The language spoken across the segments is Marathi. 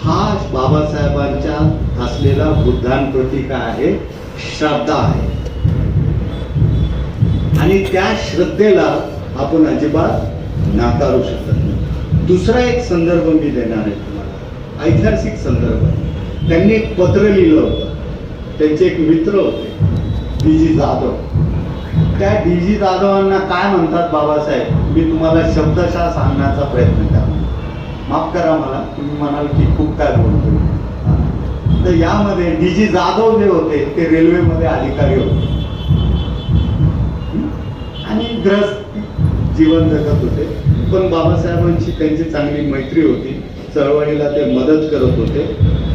हा बाबासाहेबांच्या असलेला बुद्धांप्रती काय आहे, श्रद्धा आहे. आणि त्या श्रद्धेला आपण अजिबात नाकारू शकत नाही. दुसरा एक संदर्भ मी देणार आहे तुम्हाला, ऐतिहासिक संदर्भ. त्यांनी एक पत्र लिहिलं होतं. त्यांचे एक मित्र होते डी.जी. जाधव. त्या डी.जी. जाधवांना काय म्हणतात बाबासाहेब, मी तुम्हाला शब्दशः सांगण्याचा प्रयत्न करा, माफ करा मला, तुम्ही म्हणाल की खूप काय बोलतो. तर यामध्ये डी.जी. जाधव जे होते ते रेल्वेमध्ये अधिकारी होते आणि ग्रस्त जीवन जगत होते. पण बाबासाहेबांची त्यांची चांगली मैत्री होती, चळवळीला ते मदत करत होते.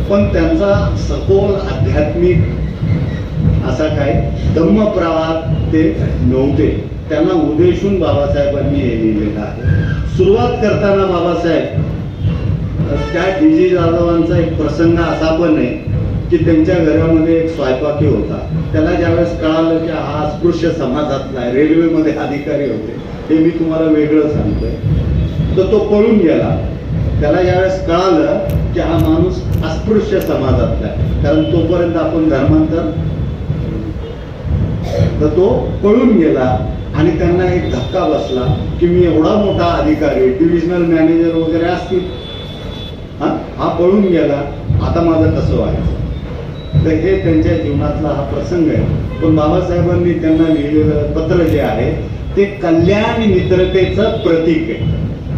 पण त्यांचा सखोल आध्यात्मिक असा काय धम्म प्रवाह ते नव्हते. त्यांना उद्देशून बाबासाहेबांनी हे लिहिलेलं आहे. सुरुवात करताना बाबासाहेब, त्या डी.जी. जाधवांचा एक प्रसंग असा पण आहे की त्यांच्या घरामध्ये एक स्वयंपाकी होता. त्याला ज्यावेळेस कळालं की हा अस्पृश्य समाजातला आहे, रेल्वेमध्ये अधिकारी होते, हे मी तुम्हाला वेगळं सांगतोय, तर तो पळून गेला. त्याला ज्यावेळेस कळालं की हा माणूस अस्पृश्य समाजातला आहे, कारण तोपर्यंत आपण धर्मांतर, तर तो पळून गेला. आणि त्यांना एक धक्का बसला की मी एवढा मोठा अधिकारी, डिव्हिजनल मॅनेजर वगैरे असतील, हा पळून गेला, आता माझं कसं व्हायचं. तर हे त्यांच्या जीवनातला हा प्रसंग आहे. पण बाबासाहेबांनी त्यांना लिहिलेलं पत्र जे आहे ते कल्याण मित्रतेचं प्रतीक आहे.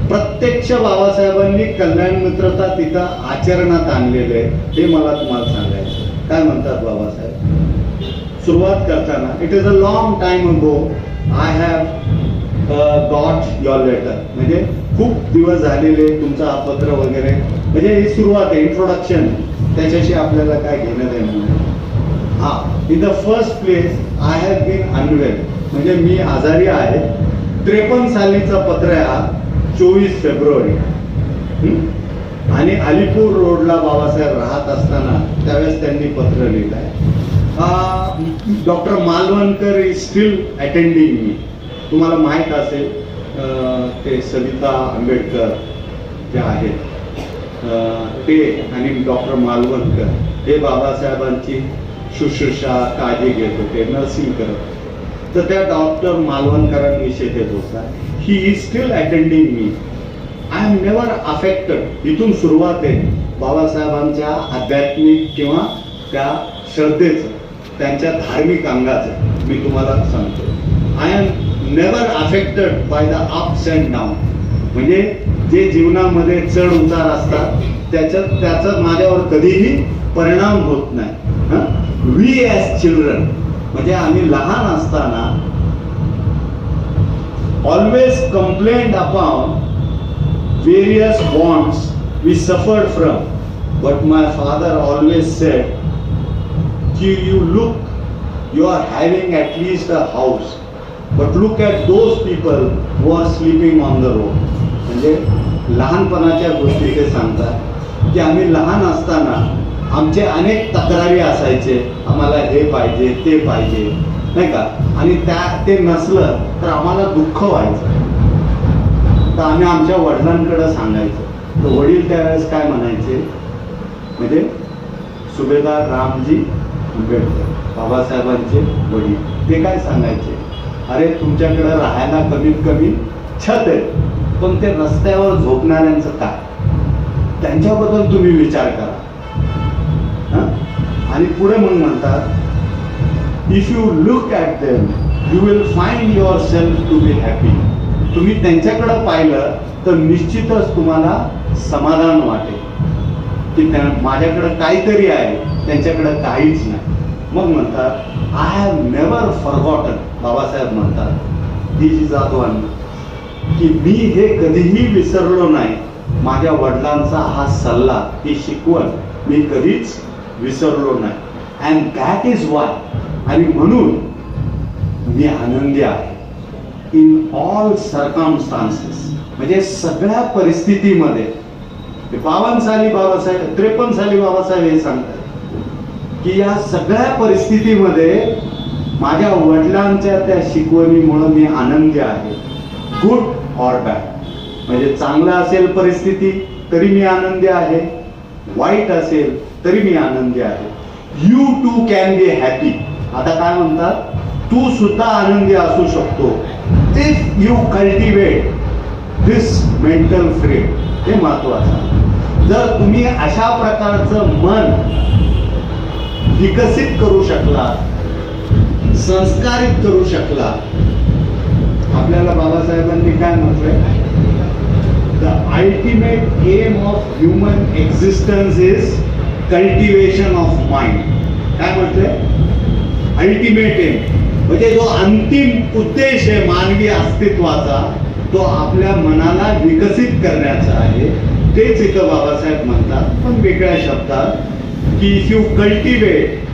प्रत्यक्ष बाबासाहेबांनी कल्याण मित्रता तिथं आचरणात आणलेलं आहे. हे मला तुम्हाला सांगायचं. काय म्हणतात बाबासाहेब सुरुवात करताना, it is a long time ago I have got your letter. म्हणजे खूप दिवस झालेले तुमचं हा पत्र वगैरे, म्हणजे ही सुरुवात आहे, इंट्रोडक्शन. त्याच्याशी आपल्याला काय घेणं देणं नाही. हा, in the first place I have been unwell, म्हणजे मी आजारी आहे. 53 सालीचा पत्र आहे हा, 24 फेब्रुवारी. आणि अलीपूर रोडला बाबासाहेब राहत असताना त्यावेळेस त्यांनी पत्र लिहिलं आहे. Doctor Malvankar is still attending me. तुम्हाला माहीत असेल ते सविता आंबेडकर जे आहेत ते आणि डॉक्टर मालवणकर हे बाबासाहेबांची शुश्रूषा काळजी घेत होते, नर्सिंग करत. तर त्या डॉक्टर मालवणकरांविषयी देत होता, he is still attending me, I am never affected. इथून सुरुवात आहे बाबासाहेबांच्या आध्यात्मिक किंवा त्या श्रद्धेचं, त्यांच्या धार्मिक अंगाचं. मी तुम्हाला सांगतो, I am never affected by the ups and down. म्हणजे जे जीवनामध्ये चढ उतार असतात त्याचा माझ्यावर कधीही परिणाम होत नाही. वी ॲज चिल्ड्रन, म्हणजे आम्ही लहान असताना always complaint upon various bonds we suffered from, but my father always said की you are having at least a house, but look at those people who are sleeping on the road. म्हणजे लहानपणाच्या गोष्टी ते सांगतात की आम्ही लहान असताना आमचे अनेक तक्रारी असायचे, आम्हाला हे पाहिजे ते पाहिजे, नाही का, आणि ते नसलं तर आम्हाला दुःख व्हायचं. तर आम्ही आमच्या वडिलांकडे सांगायचो. तर वडील त्यावेळेस काय म्हणायचे, म्हणजे सुभेदार रामजी आंबेडकर बाबासाहेबांचे वडील, ते काय सांगायचे, अरे तुमच्याकडे राहायला कमीत कमी छत आहे, पण ते रस्त्यावर झोपणाऱ्यांचं काय, त्यांच्याबद्दल तुम्ही विचार करा. आणि पुढे मग म्हणतात, if you look at them you will find yourself to be happy. तुम्ही त्यांच्याकडे पाहिलं तर निश्चितच तुम्हाला समाधान वाटेल की माझ्याकडे काहीतरी आहे, त्यांच्याकडे काहीच नाही. मग म्हणतात, I have never forgotten. Babasaheb म्हणतात डी.जी. जाधवांना की मी हे कधीही विसरलो नाही, माझ्या वडिलांचा हा सल्ला, ही शिकवण मी कधीच विसरलो नाही. अँड दॅट इज वाय, आणि म्हणून मी आनंदी आहे इन ऑल सर्कमस्टान्सेस. म्हणजे सगळ्या परिस्थितीमध्ये. 52 साली बाबासाहेब, 53 साली बाबासाहेब हे सांगतात की या सगळ्या परिस्थितीमध्ये माझ्या वडिलांच्या त्या शिकवणीमुळे मी आनंदी आहे. गुड ऑर बॅड, म्हणजे चांगलं असेल परिस्थिती तरी मी आनंदी आहे, वाईट असेल तरी मी आनंदी आहे. You too can be happy. आता काय म्हणतात, तू सुद्धा आनंदी असू शकतो. If you cultivate this mental frame. हे महत्वाचं. जर तुम्ही अशा प्रकारचं मन विकसित करू शकला, संस्कारित करू शकला. आपल्याला बाबासाहेबांनी काय म्हटलंय, the ultimate aim of human existence is cultivation of mind. काय म्हटलंय, अल्टिमेट एम म्हणजे जो अंतिम उद्देश आहे मानवी अस्तित्वाचा, तो आपल्या मनाला विकसित करण्याचा आहे. तेच इथं बाबासाहेब म्हणतात, पण वेगळ्या शब्दात, की if you cultivate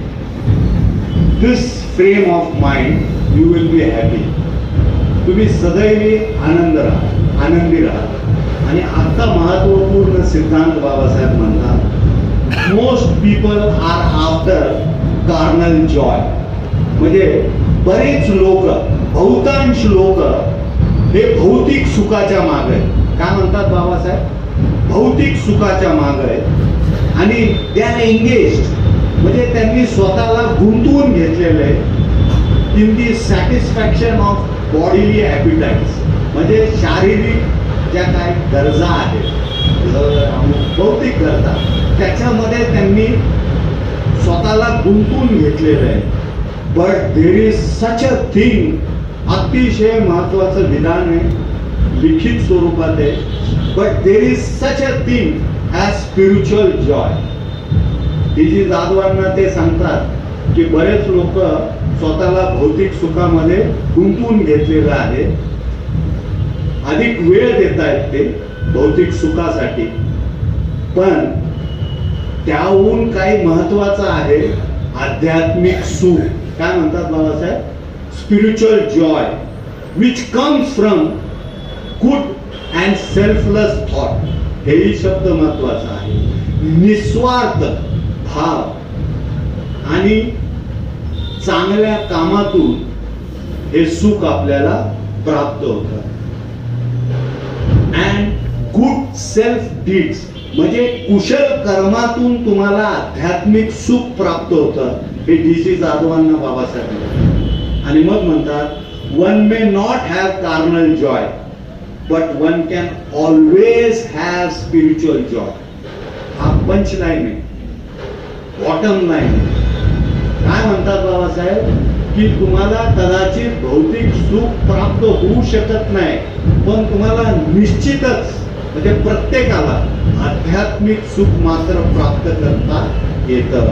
this frame of mind you will be happy. तुम्ही सदैव आनंदी राहा. आणि आता महत्वपूर्ण सिद्धांत बाबासाहेब म्हणतात, most people are after carnal joy. म्हणजे बरेच लोक, बहुतांश लोक हे भौतिक सुखाच्या मागे आहेत. काय म्हणतात बाबासाहेब, भौतिक सुखाच्या मागे आहेत. आणि दे आर एंगेज्ड म्हणजे त्यांनी स्वतःला गुंतवून घेतलेलं आहे in the satisfaction of bodily appetites. म्हणजे शारीरिक ज्या काही गरजा आहेत, भौतिक गरजा, त्याच्यामध्ये त्यांनी स्वतःला गुंतवून घेतलेलं आहे. But there is such a thing, अतिशय महत्वाचं विधान आहे, लिखित स्वरूपात आहे. But there is such a thing as spiritual joy. DG जाधवांना ते सांगतात की बरेच लोक स्वतःला भौतिक सुखामध्ये गुंतवून घेतलेलं आहे, अधिक वेळ देत आहेत ते भौतिक सुखासाठी. पण त्याहून काही महत्वाचं आहे आध्यात्मिक सुख. काय म्हणतात Babasaheb, spiritual joy which comes from good and selfless thought. हेही शब्द महत्वाचा आहे. निस्वार्थ भाव आणि चांगल्या कामातून हे सुख आपल्याला प्राप्त होतं. अँड गुड सेल्फ डीड्स म्हणजे कुशल कर्मातून तुम्हाला आध्यात्मिक सुख प्राप्त होतं. हे डी.सी. जाधवांना बाबासाहेब. आणि मग म्हणतात, one may not have carnal Joy but one can always have spiritual Joy. हा पंच लाईन आहे, बॉटम लाईन. काय म्हणतात बाबासाहेब, की तुम्हाला कदाचित भौतिक सुख प्राप्त होऊ शकत नाही, पण तुम्हाला निश्चितच म्हणजे प्रत्येकाला आध्यात्मिक सुख मात्र प्राप्त करता येतं.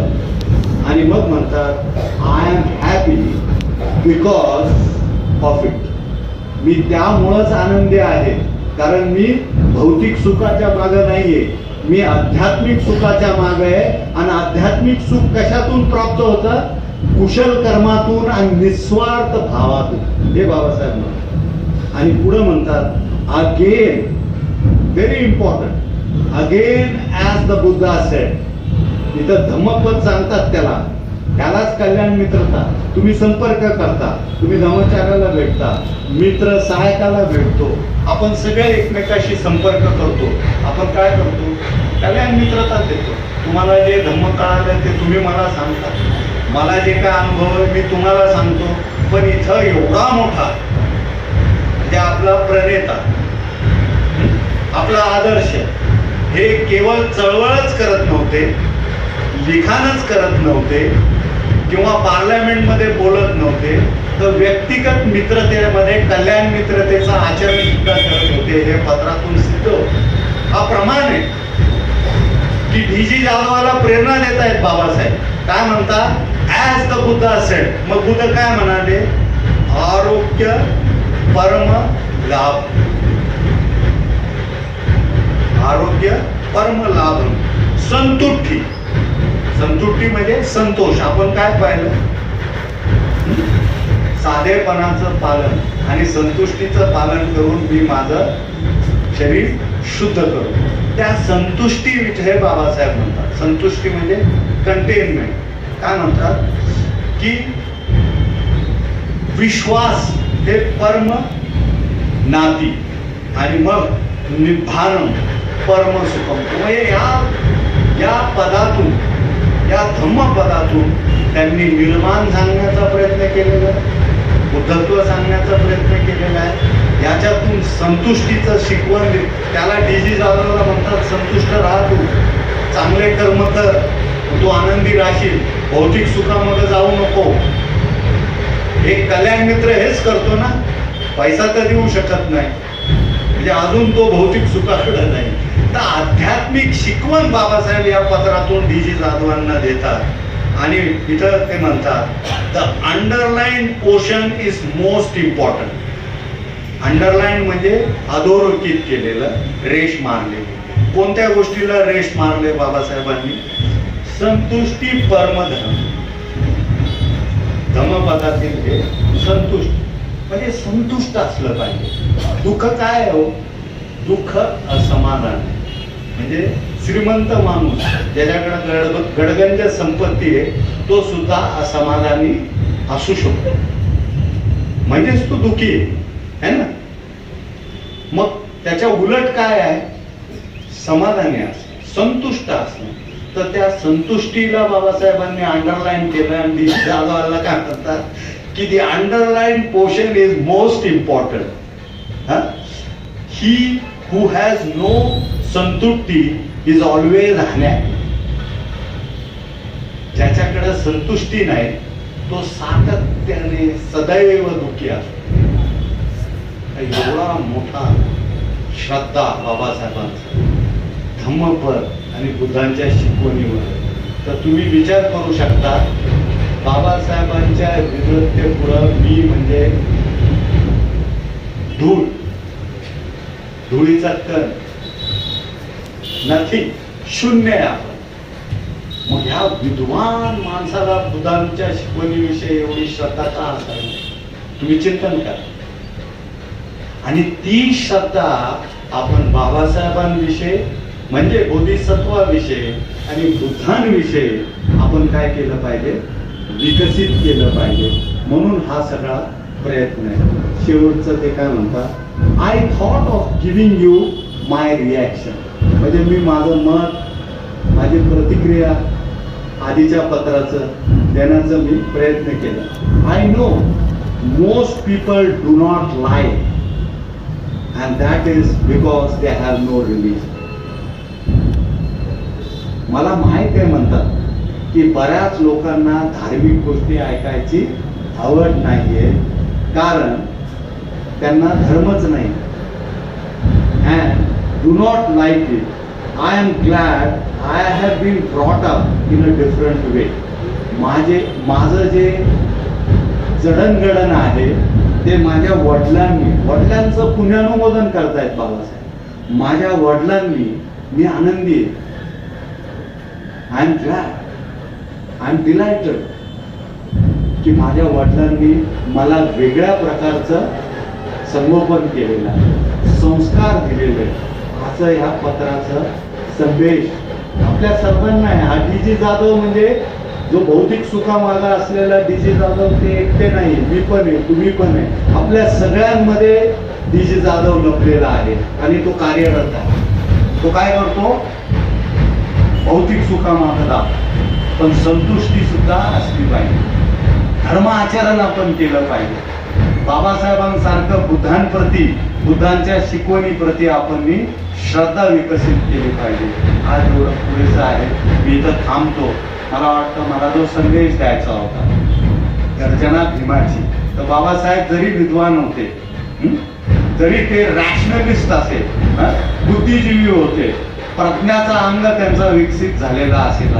आणि मग म्हणतात, I am happy because of it. मी त्यामुळंच आनंदी आहे, कारण मी भौतिक सुखाच्या मागे नाहीये, मी आध्यात्मिक सुखाच्या मागे आहे. आणि आध्यात्मिक सुख कशातून प्राप्त होतं, कुशल कर्मातून आणि निस्वार्थ भावातून. हे बाबासाहेब म्हणतात. आणि पुढे म्हणतात, again very important, again as the Buddha sed. इथं धम्मपद सांगतात त्यालाच कल्याण मित्रता. तुम्ही संपर्क करता, तुम्ही धर्माचार्याला भेटता, मित्र सहायकाला भेटतो, आपण सगळे एकमेकाशी संपर्क करतो. आपण काय करतो, कल्याण मित्रता देतो. तुम्हाला जे धम्म कळालं ते तुम्ही मला सांगता, मला जे काय अनुभव आहे मी तुम्हाला सांगतो. पण इथं एवढा मोठा म्हणजे आपला प्रणेता, आपला आदर्श, हे केवळ चळवळच करत नव्हते, लिखाणच करत नव्हते किंवा पार्लमेंटमध्ये बोलत नव्हते, तर व्यक्तिगत मित्रतेमध्ये कल्याण मित्रतेचं आचरण सुद्धा करत होते. हे पत्रातून सिद्ध होतं. हा प्रमाण आहे की डी.जी. जाधवाला प्रेरणा देत आहेत बाबासाहेब. काय म्हणतात, ॲज द बुद्धा सेड. मग बुद्ध काय म्हणाले, आरोग्य परम लाभ, आरोग्य परम लाभ, संतुष्टी. संतुष्टी म्हणजे संतोष. आपण काय पाहिलं, साधेपणाचं पालन आणि संतुष्टीचं पालन करून मी माझं शरीर शुद्ध करू. त्या संतुष्टी हे बाबासाहेब म्हणतात. संतुष्टी म्हणजे कंटेनमेंट. काय म्हणतात की विश्वास हे परम नाती आणि मग निभान परम सुखम. म्हणजे या पदातून, या धम्मपदातून त्यांनी निर्माण सांगण्याचा प्रयत्न केलेला आहे, बुद्धत्व सांगण्याचा प्रयत्न केलेला आहे. याच्यातून संतुष्टीचं शिकवण, त्याला डी.जी. जाधवला म्हणतात संतुष्ट राहा, तू चांगले कर्म कर, तू आनंदी राहशील, भौतिक सुखामध्ये जाऊ नको. एक कल्याण मित्र हेच करतो ना, पैसा तर देऊ शकत नाही, म्हणजे अजून तो भौतिक सुखाकडे नाही. तर आध्यात्मिक शिकवण बाबासाहेब या पत्रातून डी.जी. जाधवांना देतात आणि इथं ते म्हणतात the underline portion is most important. Underline म्हणजे अधोरेखित केलेलं, रेष मारले. कोणत्या गोष्टीला रेष मारले बाबासाहेबांनी? संतुष्टी परमधर्म. धम्मपदातील हे संतुष्ट म्हणजे संतुष्ट असलं पाहिजे. दुःख काय आहे हो? दुःख असमाधान. म्हणजे श्रीमंत माणूस ज्याच्याकडे गडगंज संपत्ती आहे तो सुद्धा असमाधानी असू शकतो, म्हणजेच तो दुःखी आहे ना. मग त्याच्या उलट काय आहे? समाधानी असणं, संतुष्ट असणं. तर त्या संतुष्टीला बाबासाहेबांनी अंडरलाईन केलं आणि डी.जी. जाधवाला काय म्हणतात की the underlined portion is most important. He who has no संतुष्टी इज ऑलवेज अनहॅपी. ज्याच्याकडे संतुष्टी नाही तो सातत्याने सदैव दुःखी असतो. एवढा मोठा श्रद्धा बाबासाहेबांचा धम्मपद आणि बुद्धांच्या शिकवणीवर. तर तुम्ही विचार करू शकता बाबासाहेबांच्या विद्वत्तेपुढं मी म्हणजे धूळ, धुळीचा कण, नथिंग, शून्य आहे आपण. मग ह्या विद्वान माणसाला बुद्धांच्या शिकवणीविषयी एवढी श्रद्धा का असावी? तुम्ही चिंतन करा. आणि ती श्रद्धा आपण बाबासाहेबांविषयी म्हणजे बोधिसत्वाविषयी आणि बुद्धांविषयी आपण काय केलं पाहिजे? विकसित केलं पाहिजे. म्हणून हा सगळा प्रयत्न आहे. शेवटचं ते काय म्हणतात, I thought of giving you my reaction. म्हणजे मी माझं मत, माझी प्रतिक्रिया आधीच्या पत्राचं देण्याचा मी प्रयत्न केला. I know most people do not lie and that is because they have no religion. मला माहित आहे म्हणतात की बऱ्याच लोकांना धार्मिक गोष्टी ऐकायची आवड नाहीये कारण त्यांना धर्मच नाही. and do not like it. I am glad I have been brought up in a different way. माझं जे जडणघडण आहे ते माझ्या वडिलांचं पुण्यानुमोदन करतायत बाबासाहेब. माझ्या वडिलांनी, मी आनंदी आहे. I am glad, I am delighted की माझ्या वडिलांनी मला वेगळ्या प्रकारचं संगोपन केलेलं आहे, संस्कार दिलेले. असं ह्या पत्राचं संदेश आपल्या सर्वांना आहे. हा डी.जी. जाधव म्हणजे जो भौतिक सुखामागा असलेला डी.जी. जाधव ते एकटे नाही, मी पण आहे, तुम्ही पण आहे. आपल्या सगळ्यांमध्ये डी.जी. जाधव लपलेला आहे आणि तो कार्यरत आहे. तो काय करतो? भौतिक सुखामागा जातो, पण संतुष्टी सुद्धा असली पाहिजे. धर्म आचरण आपण केलं पाहिजे. बाबासाहेबांसारखं बुद्धांप्रती, बुद्धांच्या शिकवणीप्रती आपण श्रद्धा विकसित केली पाहिजे. आज एवढं पुरेसं आहे. मी इथं थांबतो. मला वाटतं मला जो संदेश द्यायचा होता गर्जना भीमाची, तर बाबासाहेब जरी विद्वान होते, जरी ते रॅशनलिस्ट असेल, बुद्धिजीवी होते, प्रज्ञाचा अंग त्यांचा विकसित झालेला असेल,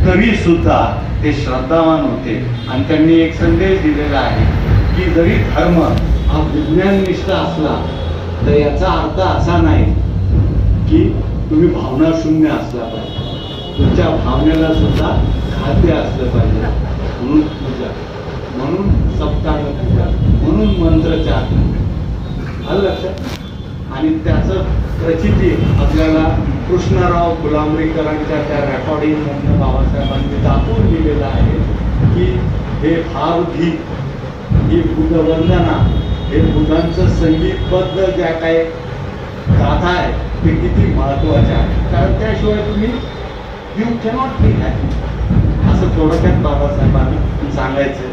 तरी सुद्धा ते श्रद्धावान होते. आणि त्यांनी एक संदेश दिलेला आहे की जरी धर्म हा विज्ञाननिष्ठ असला तर याचा अर्थ असा नाही की तुम्ही भावना शून्य असला पाहिजे. तुमच्या भावनेला सुद्धा खाद्य असलं पाहिजे. म्हणून पूजा, म्हणून सप्तांग पूजा, म्हणून मंत्रचार, आलं लक्षात. आणि त्याचं प्रचिती आपल्याला कृष्णराव फुलांब्रीकरांच्या त्या रेकॉर्डिंगमधनं बाबासाहेबांनी दाखवून दिलेलं आहे की हे भावधी, ही बुद्धवंदना, हे बुद्धांचं संगीतबद्ध ज्या काही गाथा आहे ते किती महत्वाच्या आहे. कारण त्याशिवाय तुम्ही यू कॅनॉट बी हॅपी, असं थोडक्यात बाबासाहेबांना सांगायचं.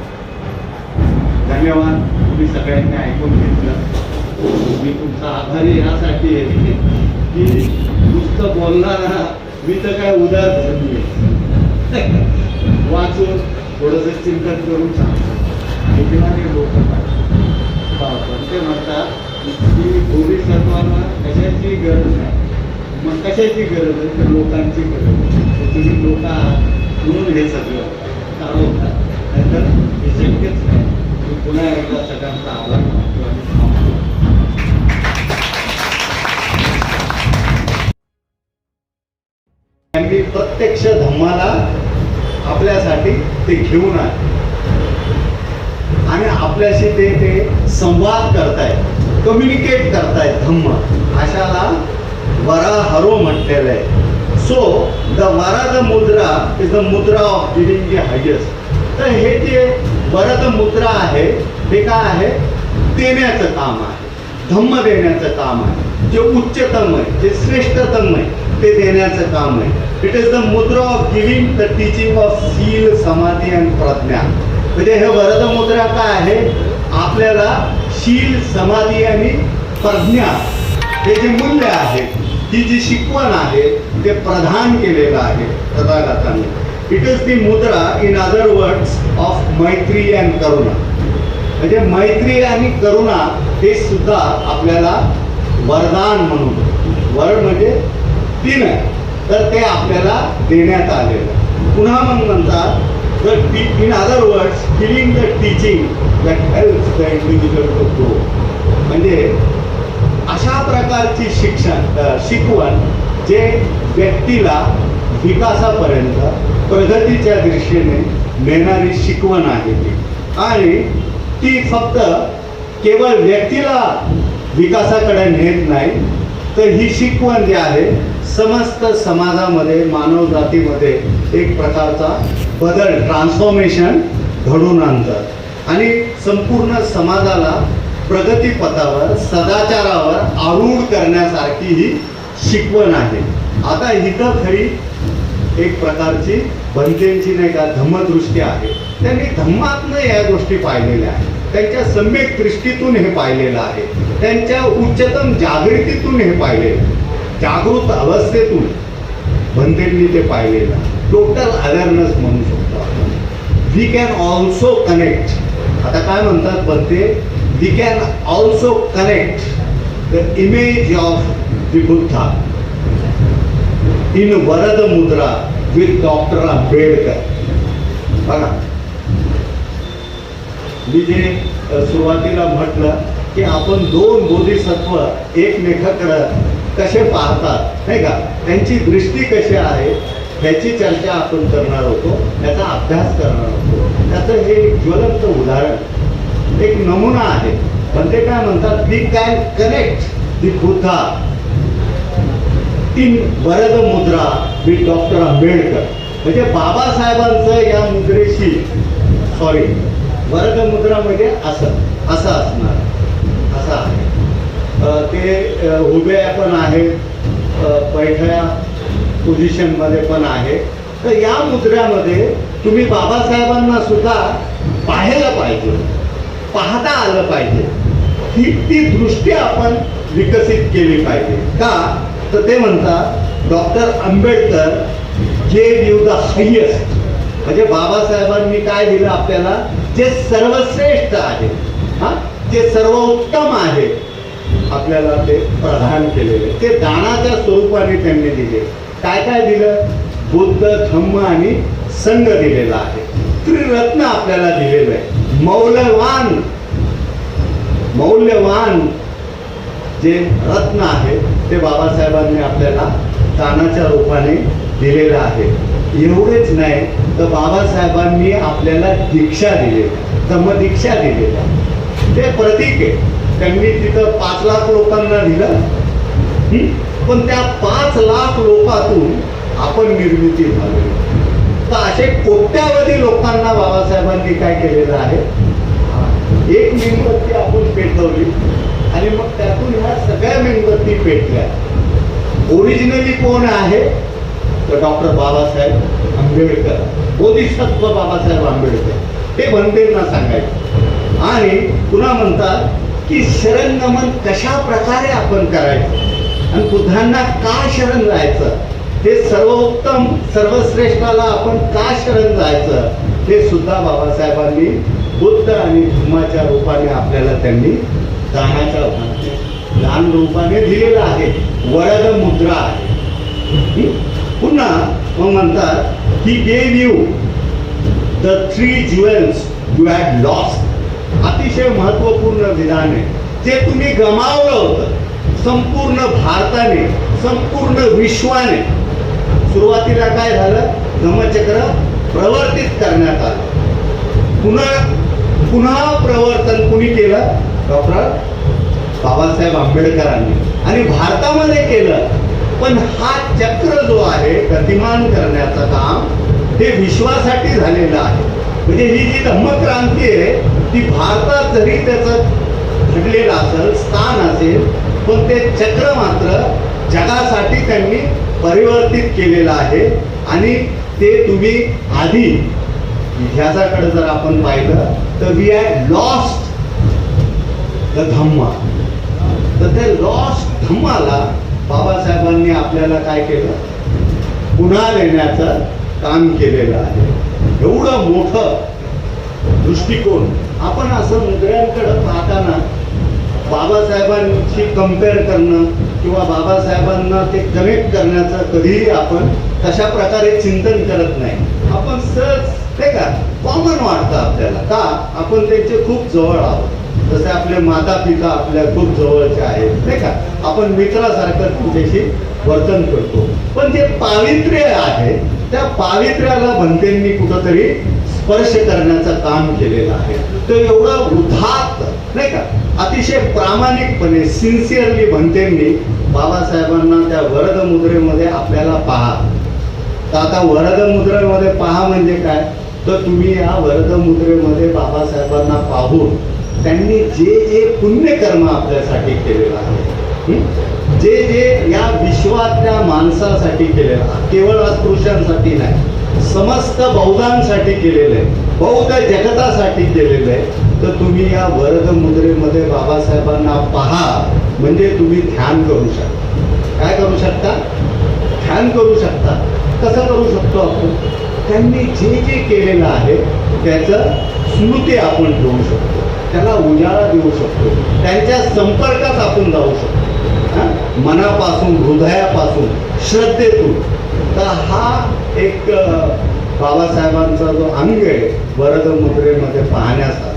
धन्यवाद, तुम्ही सगळ्यांनी ऐकून घेतलं. मी तुमचा आभारी यासाठी आहे की नुसतं बोलणारा मी तर काय उदार धर्मी वाचून थोडंसं चिंतन करून सांगतो. ऐकणारे लोक पण ते म्हणतात की बोधिसत्वाला कशाची गरज नाही. मग कशाची गरज आहे तर लोकांची गरज आहे. तुम्ही लोक आहात म्हणून हे सगळं चालवतात, नाहीतर हे शक्यच नाही. मी पुन्हा एकदा सगळ्यांचा आभार मानतो आणि थांबतो. त्यांनी प्रत्यक्ष धम्माला आपल्यासाठी ते घेऊन आले आणि आपल्याशी ते संवाद करतायत, कम्युनिकेट करतायत. धम्म अशाला वराहरो म्हटलेलं आहे. सो द वरद मुद्रा इज द मुद्रा ऑफ गिविंग द हायेस्ट. तर हे जे वरद मुद्रा आहे हे काय आहे? देण्याचं काम आहे, धम्म देण्याचं काम आहे. जे उच्चतम आहे, जे श्रेष्ठतम आहे ते देण्याचं काम आहे. इट इज द मुद्रा of giving the teaching of शील, समाधी अँड प्रज्ञा. म्हणजे हे वरद मुद्रा काय आहे? आपल्याला शील, समाधी आणि प्रज्ञा हे जे मूल्य आहे, ही जी शिकवण आहे ते प्रदान केलेलं आहे तथागतांनी. इट इज दी मुद्रा इन अदर वर्ड्स ऑफ मैत्री अँड करुणा. म्हणजे मैत्री आणि करुणा हे सुद्धा आपल्याला वरदान म्हणून, वर म्हणजे तीन आहे, तर ते आपल्याला देण्यात आलेलं. पुन्हा मग म्हणतात in other words giving the teaching that helps the individual to grow. म्हणजे अशा प्रकारची शिकवण जे व्यक्तीला विकासापर्यंत, प्रगतीच्या दिशेने नेणारी शिकवण आहे ती. आणि ती फक्त केवळ व्यक्तीला विकासाकडे नेत नाही, तर ही शिकवण जी आहे समस्त समाजामध्ये, मानव जातीमध्ये एक प्रकारचा बदल, ट्रान्सफॉर्मेशन घडवून आणतात आणि संपूर्ण समाजाला प्रगतीपथावर, सदाचारावर आरूढ करण्यासारखी ही शिकवण आहे. आता इथं खरी एक प्रकारची भंतेंची नाही का धम्मदृष्टी आहे. त्यांनी धम्मातनं या गोष्टी पाहिलेल्या आहेत, त्यांच्या सम्यक दृष्टीतून हे पाहिलेलं आहे, त्यांच्या उच्चतम जागृतीतून हे पाहिलेलं, जागृत अवस्थेतून भंतेंनी ते पाहिलेलं. टोटल अवेअरनेस म्हणू शकतो आपण. We can also connect. आता काय म्हणतात भंते? We can also connect the image of the Buddha in varad mudra with doctor Ambedkar. बघा, मी जे सुरुवातीला म्हटलं की आपण दोन बोधिसत्व एकमेकाकडं कसे पाहतात नाही का, त्यांची दृष्टी कशी आहे ह्याची चर्चा आपण करणार होतो, त्याचा अभ्यास करणार होतो. त्याचं हे एक ज्वलंत उदाहरण, एक नमुना आहे. पण ते काय म्हणतात? We can connect the Buddha in varad mudra with doctor Ambedkar. म्हणजे बाबासाहेबांचं या मुद्रेशी, सॉरी, वरद मुद्रा म्हणजे असं असणार, असं आहे. ते उभ्या पण आहेत, बैठ्या पोझिशनमध्ये पण आहे. तर या मुद्र्यामध्ये तुम्ही बाबासाहेबांना सुद्धा पाहायला पाहिजे, पाहता आलं पाहिजे. ही ती दृष्टी आपण विकसित केली पाहिजे. का? तर ते म्हणतात doctor Ambedkar gave you the highest. म्हणजे बाबासाहेबांनी काय दिलं आपल्याला? जे सर्वश्रेष्ठ आहे, जे सर्वोत्तम आहे, आपल्याला ते प्रदान केलेले, ते दानाच्या स्वरूपाने त्यांनी दिले. काय काय दिलं? बुद्ध, धम्म आणि संघ दिलेला आहे. त्रिरत्न आपल्याला दिलेलं आहे. मौल्यवान जे रत्न आहे ते बाबासाहेबांनी आपल्याला दानाच्या रूपाने दिलेलं आहे. एवढेच नाही तर बाबासाहेबांनी आपल्याला दीक्षा दिलेली, धम्मदीक्षा दिलेल्या, ते प्रतीक आहे. त्यांनी तिथं 5 लाख लोकांना दिलं, पण त्या 5 लाख लोकांतून आपण निर्मिती झालो. तर असे कोट्यावधी लोकांना बाबासाहेबांनी काय केलेलं आहे? एक मेणबत्ती आपण पेटवली आणि मग त्यातून ह्या सगळ्या मेणबत्ती पेटल्या. ओरिजिनली कोण आहे? तर डॉक्टर बाबासाहेब आंबेडकर, बोधिसत्व बाबासाहेब आंबेडकर ते बनतेंना सांगायचे. आणि पुन्हा म्हणतात की शरण नमन कशा प्रकारे आपण करायचं आणि बुद्धांना का शरण जायचं, ते सर्वोत्तम सर्वश्रेष्ठाला आपण का शरण जायचं, हे सुद्धा बाबासाहेबांनी बुद्ध आणि धम्माच्या रूपाने आपल्याला त्यांनी दान रूपाने दिलेलं आहे. वरद मुद्रा आहे. पुन्हा मग म्हणतात he gave you the 3 jewels you had lost. अतिशय महत्वपूर्ण विधान आहे, जे तुम्ही गमावलं होतं संपूर्ण भारताने, संपूर्ण विश्वाने. सुरुवातीला काय झालं, धम्मचक्र प्रवर्तित करण्यात आलं. पुन्हा प्रवर्तन कुणी केलं, डॉक्टर बाबासाहेब आंबेडकरांनी, आणि भारतामध्ये केलं. पण हा चक्र जो आहे गतिमान करण्याचं काम हे विश्वासाठी झालेलं आहे. म्हणजे ही जी धम्मक्रांती आहे ती भारतात जरी त्याचं घडलेलं असेल, स्थान असेल, पण ते चक्र मात्र जगासाठी त्यांनी परिवर्तित केलेलं आहे. आणि ते तुम्ही आधी इतिहासाकडे जर आपण पाहिलं तर वी हॅड लॉस्ट द धम्मा. तर ते लॉस्ट धम्माला बाबासाहेबांनी आपल्याला काय केलं, पुन्हा देण्याचं काम केलेलं आहे. एवढं मोठं दृष्टिकोन. आपण असं मुद्र्यांकडे पाहताना बाबासाहेबांची कम्पेअर करणं किंवा बाबासाहेबांना ते कनेक्ट करण्याचं कधीही आपण तशा प्रकारे चिंतन करत नाही. आपण सहज नाही का कॉमन वाटतं आपल्याला, का आपण त्यांचे खूप जवळ आहोत. जसे आपले माता पिता आपल्या खूप जवळचे आहेत नाही का, आपण मित्रासारखं त्यांच्याशी वर्तन करतो. पण जे पावित्र्य आहे त्या पावित्र्याला भंतेंनी कुठंतरी स्पर्श करण्याचं काम केलेलं आहे. तर एवढं उदात्त नाही का, अतिशय प्रामाणिकपणे सिन्सिअरली भंतेंनी बाबासाहेबांना त्या वरद मुद्रेमध्ये आपल्याला पहा. तर आता वरद मुद्रेमध्ये पहा म्हणजे काय, तर तुम्ही या वरद मुद्रेमध्ये बाबासाहेबांना पाहून त्यांनी जे जे पुण्यकर्म आपल्यासाठी केलेलं आहे, जे जे या विश्वातल्या माणसासाठी केलेलं आहे, केवळ अस्पृश्यांसाठी नाही, समस्त बौद्धांसाठी केलेलं आहे, बौद्ध जगतासाठी केलेलं आहे. तर तुम्ही या वरद मुद्रेमध्ये बाबासाहेबांना पहा, म्हणजे तुम्ही ध्यान करू शकता. काय करू शकता, ध्यान करू शकता. कसं करू शकतो आपण, त्यांनी जे जे केलेलं आहे त्याचं स्मृती आपण ठेवू शकतो, त्याला उजाळा देऊ शकतो, त्यांच्या संपर्कात आपण जाऊ शकतो, मनापासून हृदयापासून श्रद्धेतून. तर हा एक बाबासाहेबांचा जो अंग आहे वरद मुद्रेमध्ये पाहण्याचा,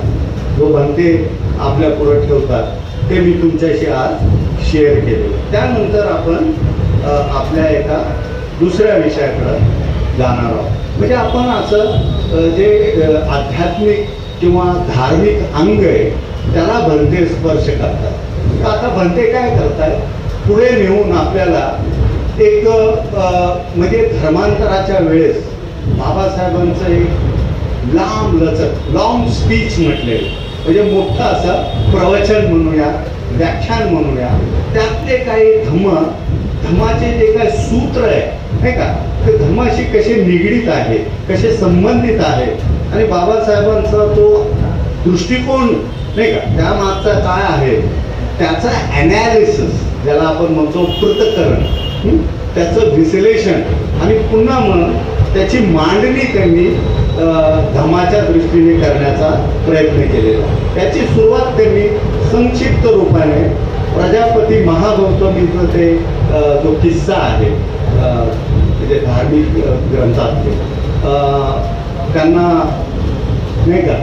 जो भंते आपल्या पुढे ठेवतात, ते मी तुमच्याशी आज शेअर केले. त्यानंतर आपण आपल्या एका दुसऱ्या विषयाकडे जाणार आहोत. म्हणजे आपण असं जे आध्यात्मिक किंवा धार्मिक अंग आहे त्याला भंते स्पर्श करतात. आता भंते काय करतात, पुढे नेऊन आपल्याला एक म्हणजे धर्मांतराच्या वेळेस बाबासाहेबांचं एक लांब लचक लॉंग स्पीच म्हटलेलं, म्हणजे मोठं असं प्रवचन म्हणूया, व्याख्यान म्हणूया, त्यातले काही धम्माचे जे काही सूत्र आहे नाही का, ते धम्माशी कसे निगडीत आहे, कसे संबंधित आहे, आणि बाबासाहेबांचा तो दृष्टिकोन नाही का, त्यामागचा काय आहे त्याचं ॲनालिसिस, ज्याला आपण म्हणतो पृथक्करण, त्याचं विश्लेषण, आणि पुन्हा मग त्याची मांडणी त्यांनी धम्माच्या दृष्टीने करण्याचा प्रयत्न केलेला. त्याची सुरुवात त्यांनी संक्षिप्त रूपाने प्रजापती महागौतमीचं ते जो किस्सा आहे म्हणजे धार्मिक ग्रंथातले, त्यांना नाही का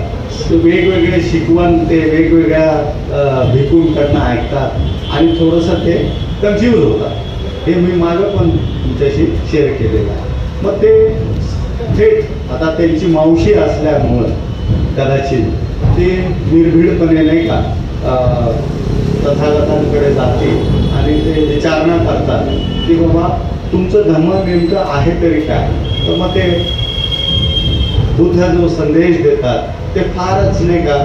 वेगवेगळे शिकवण ते वेगवेगळ्या भिकूंकडनं ऐकतात आणि थोडंसं ते कन्फ्यूज होतात. हे मी मागं पण तुमच्याशी शेअर केलेलं आहे. मग ते थेट आता त्यांची मावशी असल्यामुळं कदाचित ते निर्भीडपणे नाही का तथागतांकडे जाते आणि ते विचारणा करतात की बाबा तुमचं धर्म नेमकं आहे तरी काय. तर मग ते बुद्ध जो संदेश देतात ते फारच नाही का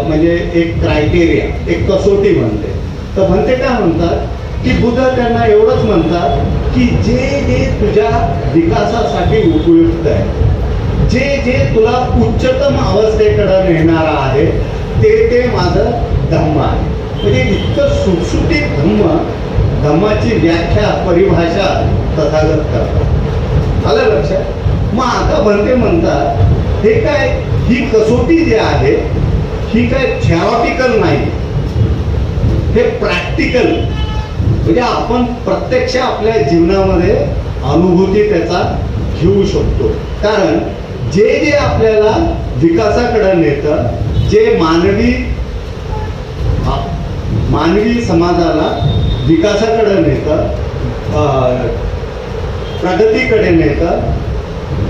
म्हणजे एक क्रायटेरिया, एक कसोटी म्हणते. तर म्हणते काय म्हणतात की बुद्ध त्यांना एवढंच म्हणतात की जे जे तुझ्या विकासासाठी उपयुक्त आहे, जे जे तुला उच्चतम अवस्थेकडे नेणार आहे, ते माझं धम्म आहे. म्हणजे इतकं सुटसुटीत धम्माची व्याख्या, परिभाषा तथागत करतात. आलं लक्षात? मग आता भंते म्हणतात हे काय, ही कसोटी जी आहे ही काय थेरॉटिकल नाही, हे प्रॅक्टिकल, म्हणजे आपण प्रत्यक्ष आपल्या जीवनामध्ये अनुभूती त्याचा घेऊ शकतो. कारण जे जे आपल्याला विकासाकडे नेतं, जे मानवी समाजाला विकासाकडे नेतं, प्रगतीकडे नेतं,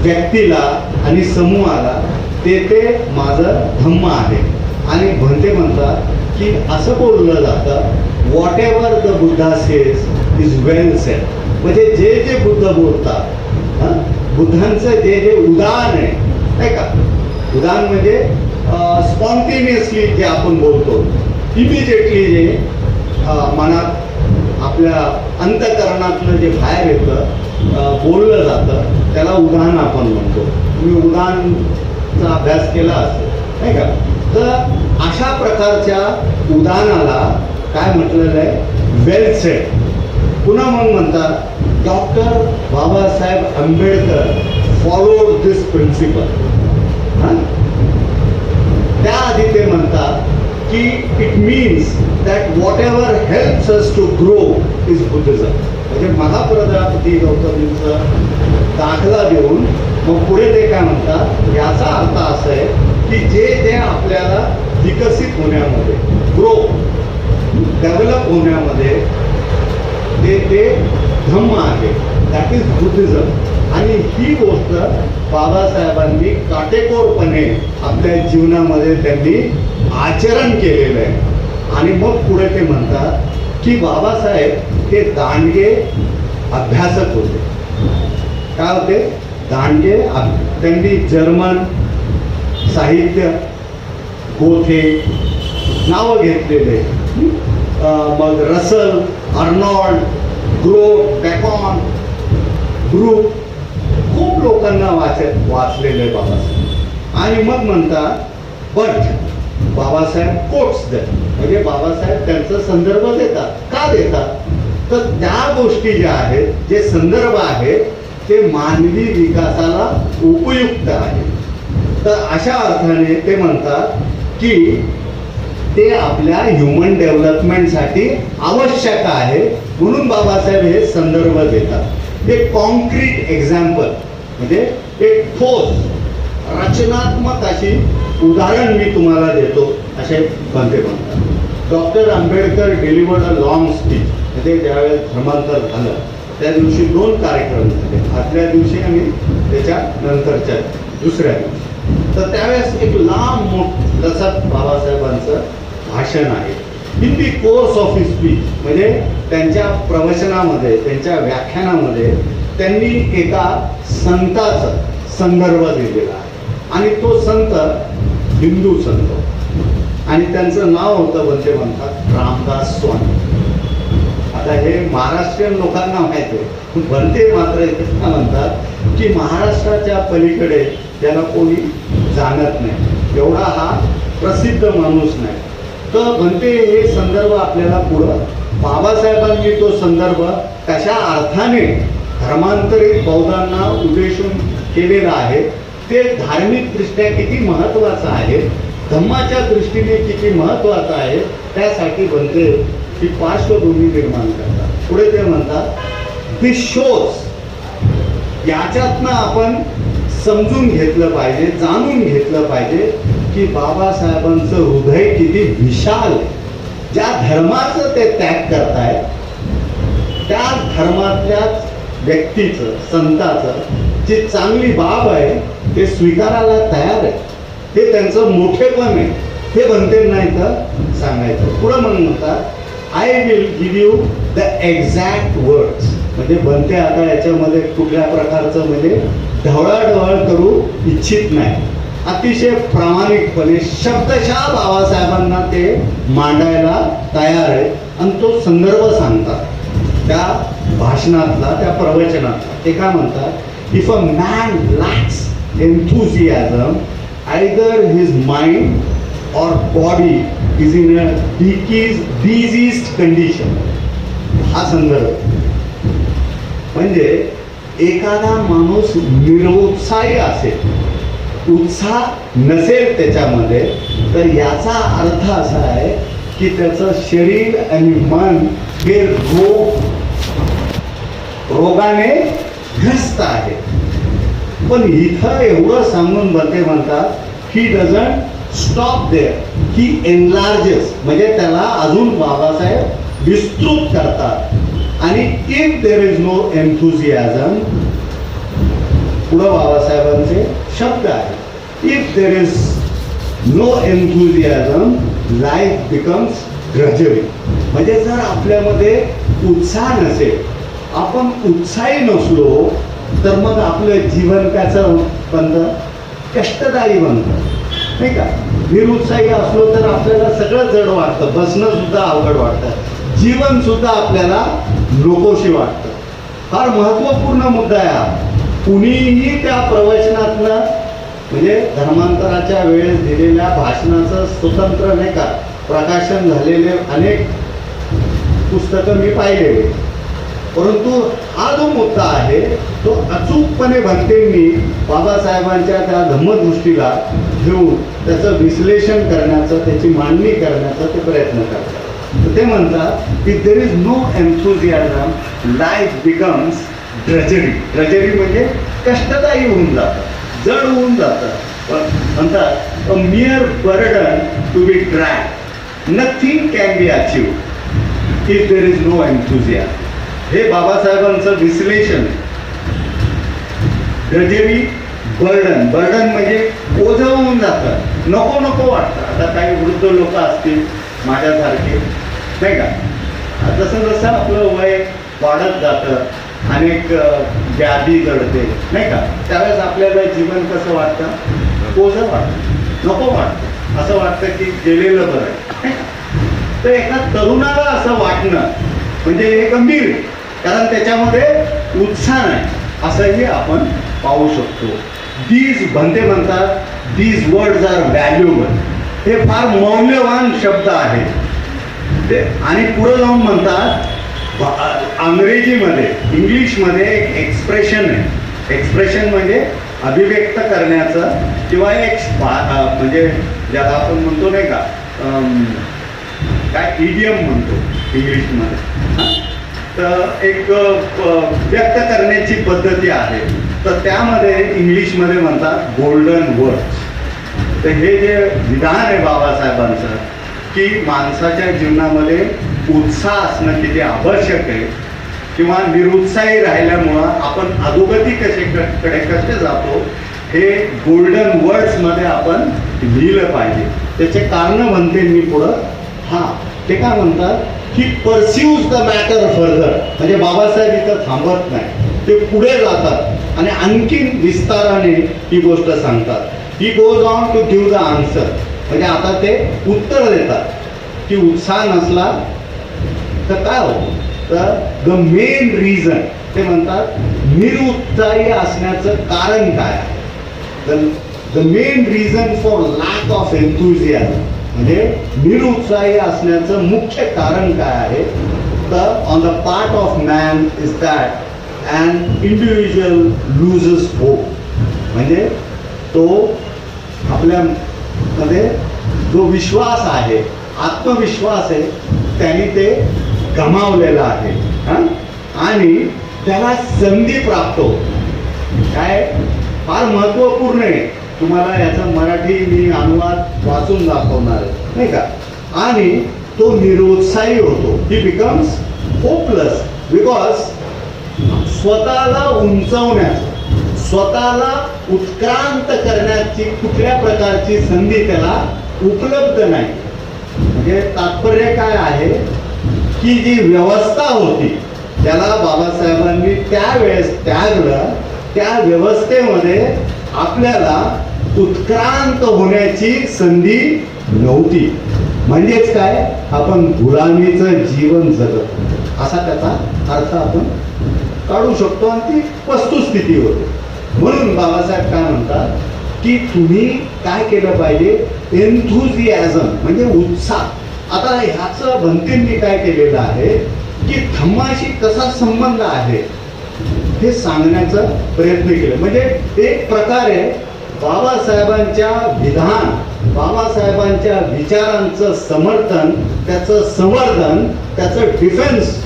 व्यक्तीला आणि समूहाला, ते माझं धम्म आहे. आणि भंते म्हणतात की असं बोललं जातं, what ever the Buddha says is well sed. म्हणजे जे जे बुद्ध बोलतात, बुद्धांचं जे जे उदाहरण आहे का, उदाहरण म्हणजे स्पॉन्टेनियसली जे आपण बोलतो, इमिजिएटली जे मनात आपल्या अंतःकरणातलं जे बाहेर येतं, बोललं जातं, त्याला उदाहरण आपण म्हणतो. तुम्ही उदाहरणचा अभ्यास केला असेल नाही का. तर अशा प्रकारच्या उदाहरणाला काय म्हटलेलं आहे, वेल सेड. पुन्हा मग म्हणतात doctor Babasaheb Ambedkar followed this principle. त्याआधी ते म्हणतात की it means that whatever helps us to grow is Buddhism. म्हणजे महाप्रजापती गौतमींचं दाखला देऊन मग पुढे ते काय म्हणतात, याचा अर्थ असा आहे की जे जे आपल्याला विकसित होण्यामध्ये, ग्रो, डेव्हलप होण्यामध्ये ते धम्म आहे, दॅट इज बुद्धिझम. आणि ही गोष्ट बाबासाहेबांनी काटेकोरपणे आपल्या जीवनामध्ये त्यांनी आचरण केलेलं आहे. आणि मग पुढे ते म्हणतात की बाबासाहेब हे दांडगे अभ्यासक होते. काय होते? दांडगे. त्यांनी जर्मन साहित्य, गोथे नावं घेतलेले, मग रसल, अर्नॉल्ड, ग्रोथ, बॅकॉन, ग्रुप, खूप लोकांना वाचलेले बाबासाहेब. आणि मग म्हणतात बट बाबासाहेब कोट्स देत, म्हणजे बाबासाहेब त्यांचा संदर्भ देतात. का देतात? तर त्या गोष्टी ज्या आहेत, जे संदर्भ आहेत, ते मानवी विकासाला उपयुक्त आहेत. तर अशा अर्थाने ते म्हणतात की ते आपल्या ह्युमन डेव्हलपमेंटसाठी आवश्यक आहे, म्हणून बाबासाहेब हे संदर्भ देतात. एक कॉन्क्रीट एक्झाम्पल, म्हणजे एक ठोस रचनात्मक अशी उदाहरण मी तुम्हाला देतो, असे भंते म्हणतात. Doctor Ambedkar delivered a long speech. म्हणजे ज्यावेळेस धर्मांतर झालं त्या दिवशी 2 कार्यक्रम झाले, आदल्या दिवशी आणि त्याच्या नंतरच्या दुसऱ्या दिवशी. तर त्यावेळेस एक लांब लचक बाबासाहेबांचं भाषण आहे. In the course of his speech, म्हणजे त्यांच्या प्रवचनामध्ये, त्यांच्या व्याख्यानामध्ये त्यांनी एका संताचा संदर्भ दिलेला आहे. आणि तो संत हिंदू संत, आणि त्यांचं नाव होतं म्हणजे म्हणतात रामदास स्वामी. आता हे महाराष्ट्रीयन लोकांना माहिती आहे, भंते मात्र इतकं म्हणतात की महाराष्ट्राच्या पलीकडे त्याला कोणी जाणत नाही, एवढा हा प्रसिद्ध माणूस नाही. तर भंते हे संदर्भ आपल्याला पुढं, बाबासाहेबांनी तो संदर्भ कशा अर्थाने धर्मांतरित बौद्धांना उद्देशून केलेला आहे, ते धार्मिकदृष्ट्या किती महत्त्वाचं आहे, धम्माच्या दृष्टीने किती महत्त्वाचं आहे, त्यासाठी भंते ही पार्श्वभूमी निर्माण करतात. पुढे ते म्हणतात दिस शोज, याच्यातनं आपण समजून घेतलं पाहिजे, जाणून घेतलं पाहिजे की बाबासाहेबांचं हृदय किती विशाल आहे. ज्या धर्माचं ते त्याग करतायत, त्या धर्मातल्याच व्यक्तीचं, संताचं जी चांगली बाब आहे ते स्वीकारायला तयार आहे. हे त्यांचं मोठेपण आहे, हे भंते नाही तर सांगायचं. पुढं म्हणतात I will give you the exact words. म्हणजे भंते आता याच्यामध्ये कुठल्या प्रकारचं म्हणजे ढवळाढवळ करू इच्छित नाही, अतिशय प्रामाणिकपणे शब्दशः बाबासाहेबांना ते मांडायला तयार आहे आणि तो संदर्भ सांगतात. त्या भाषणातला, त्या प्रवचनातला. ते काय म्हणतात, if a man lacks enthusiasm, either his mind or body is in a diseased condition. हा संदर्भ म्हणजे एखादा माणूस निरुत्साही असेल, उत्साह नसेल त्याच्यामध्ये, तर याचा अर्थ असा आहे की त्याचं शरीर आणि मन हे रोगाने ग्रस्त आहे. पण इथं एवढं सांगून बनते म्हणतात, he doesn't stop there, he enlarges, म्हणजे त्याला अजून बाबासाहेब विस्तृत करतात. आणि if there is no enthusiasm, पुढं बाबासाहेबांचे शब्द आहेत, if there is no enthusiasm life becomes drudgery. म्हणजे जर आपल्यामध्ये उत्साह नसेल, आपण उत्साही नसलो, तर मग आपलं जीवन त्याचं बनतं, कष्टदायी बनतं, नाही का. निरुत्साही असलो तर आपल्याला सगळं जड वाटतं, बसणं सुद्धा अवघड वाटतं, जीवन सुद्धा आपल्याला नकोशी वाटतं. फार महत्त्वपूर्ण मुद्दा आहे हा. कुणीही त्या प्रवचनातलं, म्हणजे धर्मांतराच्या वेळेस दिलेल्या भाषणाचं स्वतंत्र नाही का प्रकाशन झालेले अनेक पुस्तकं मी पाहिलेले, परंतु हा जो मुद्दा आहे तो अचूकपणे भक्तींनी बाबासाहेबांच्या त्या धम्मदृष्टीला घेऊन त्याचं विश्लेषण करण्याचं, त्याची मांडणी करण्याचा ते प्रयत्न करतात. ते म्हणतात की there is no enthusiasm, life becomes drudgery. Drudgery म्हणजे कष्टदायी होऊन जातं, जड होऊन जातं. म्हणतात a mere burden to be drag, nothing can be achieved if there is no enthusiasm. हे बाबासाहेबांचं विश्लेषण. ड्रजरी, बर्डन, बर्डन म्हणजे ओझं होऊन जातं, नको नको वाटतं. आता काही वृद्ध लोक असतील माझ्यासारखे, नाही का, जसं जसं आपलं वय वाढत जातं, अनेक व्याधी जडते, नाही का, त्यावेळेस आपल्याला जीवन कसं वाटतं, ओझं वाटतं, नको वाटतं, असं वाटतं की गेलेलं बरं आहे. तर एका तरुणाला असं वाटणं म्हणजे हे गंभीर, कारण त्याच्यामध्ये उत्साह नाही, असंही आपण पाहू शकतो. दीज भंते म्हणतात, दीज वर्ड्स आर व्हॅल्युएबल. हे फार मौल्यवान शब्द आहेत ते. आणि पुढे जाऊन म्हणतात, अंग्रेजीमध्ये, इंग्लिशमध्ये एक एक्सप्रेशन आहे. एक्सप्रेशन म्हणजे अभिव्यक्त करण्याचं, किंवा एक म्हणजे ज्याला आपण म्हणतो नाही का, काय इडियम म्हणतो इंग्लिशमध्ये, तर एक व्यक्त करण्याची पद्धती आहे. तर त्यामध्ये इंग्लिशमध्ये म्हणतात गोल्डन वर्ड्स. तर हे जे विधान आहे बाबासाहेबांचं, की माणसाच्या जीवनामध्ये उत्साह असणं किती आवश्यक आहे, किंवा निरुत्साही राहिल्यामुळं आपण अधोगती कसे जातो, हे गोल्डन वर्ड्समध्ये आपण लिहिलं पाहिजे. त्याचे कारण म्हणते मी पुढं. हां, ते काय म्हणतात की परस्यूज द मॅटर फर्दर, म्हणजे बाबासाहेब इथं थांबत नाही, ते पुढे जातात आणि आणखीन विस्ताराने ही गोष्ट सांगतात. He goes on to give the answer, म्हणजे आता ते उत्तर देतात की उत्साह नसला तर काय होतं. तर द मेन रिझन, ते म्हणतात निरुत्साही असण्याचं कारण काय आहे. The main reason for lack of enthusiasm, म्हणजे निरुत्साही असण्याचं मुख्य कारण काय आहे. तर on the part of man is that and individual loses hope, म्हणजे तो आपल्यामध्ये जो विश्वास आहे, आत्मविश्वास आहे, त्यांनी ते गमावलेला आहे. आणि त्याला संधी प्राप्त होते. काय फार महत्त्वपूर्ण आहे. तुम्हाला याचा मराठी मी अनुवाद वाचून दाखवणार आहे, नाही का. आणि तो निरुत्साही होतो. ही बिकम्स होपलेस बिकॉज स्वतःला उंचवण्याचं, स्वतःला उत्क्रांत करण्याची कुठल्या प्रकारची संधी त्याला उपलब्ध नाही. म्हणजे तात्पर्य काय आहे की जी व्यवस्था होती त्याला बाबासाहेबांनी त्यावेळेस त्यागलं, त्या व्यवस्थेमध्ये आपल्याला उत्क्रांत होण्याची संधी नव्हती. म्हणजेच काय, आपण गुलामीचं जीवन जगत. असा त्याचा अर्थ आपण काढू शकतो आणि ती वस्तुस्थिती होते. म्हणून बाबासाहेब काय म्हणतात की तुम्ही काय केलं पाहिजे, एन्थुझियाझम म्हणजे उत्साह. आता ह्याचं भंतेंनी काय केलेलं आहे की धम्माशी कसा संबंध आहे हे सांगण्याचा प्रयत्न केला. म्हणजे एक प्रकारे बाबासाहेबांच्या विधान, बाबासाहेबांच्या विचारांचं समर्थन, त्याचं संवर्धन, त्याचं डिफेन्स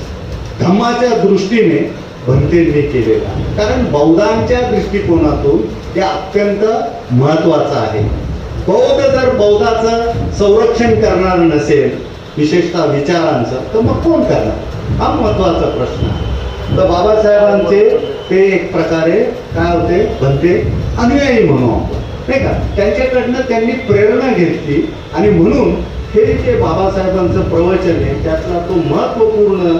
धम्माच्या दृष्टीने भंतेंनी केलेला. कारण बौद्धांच्या दृष्टिकोनातून ते अत्यंत महत्वाचं आहे. बौद्ध जर बौद्धाचं संरक्षण करणार नसेल, विशेषतः विचारांचं, तर मग कोण करणार, हा महत्वाचा प्रश्न आहे. तर बाबासाहेबांचे ते एक प्रकारे काय होते, भंते अनुयायी म्हणू आपण, नाही का. त्यांच्याकडनं त्यांनी प्रेरणा घेतली आणि म्हणून हे जे बाबासाहेबांचं प्रवचन आहे त्यातला तो महत्वपूर्ण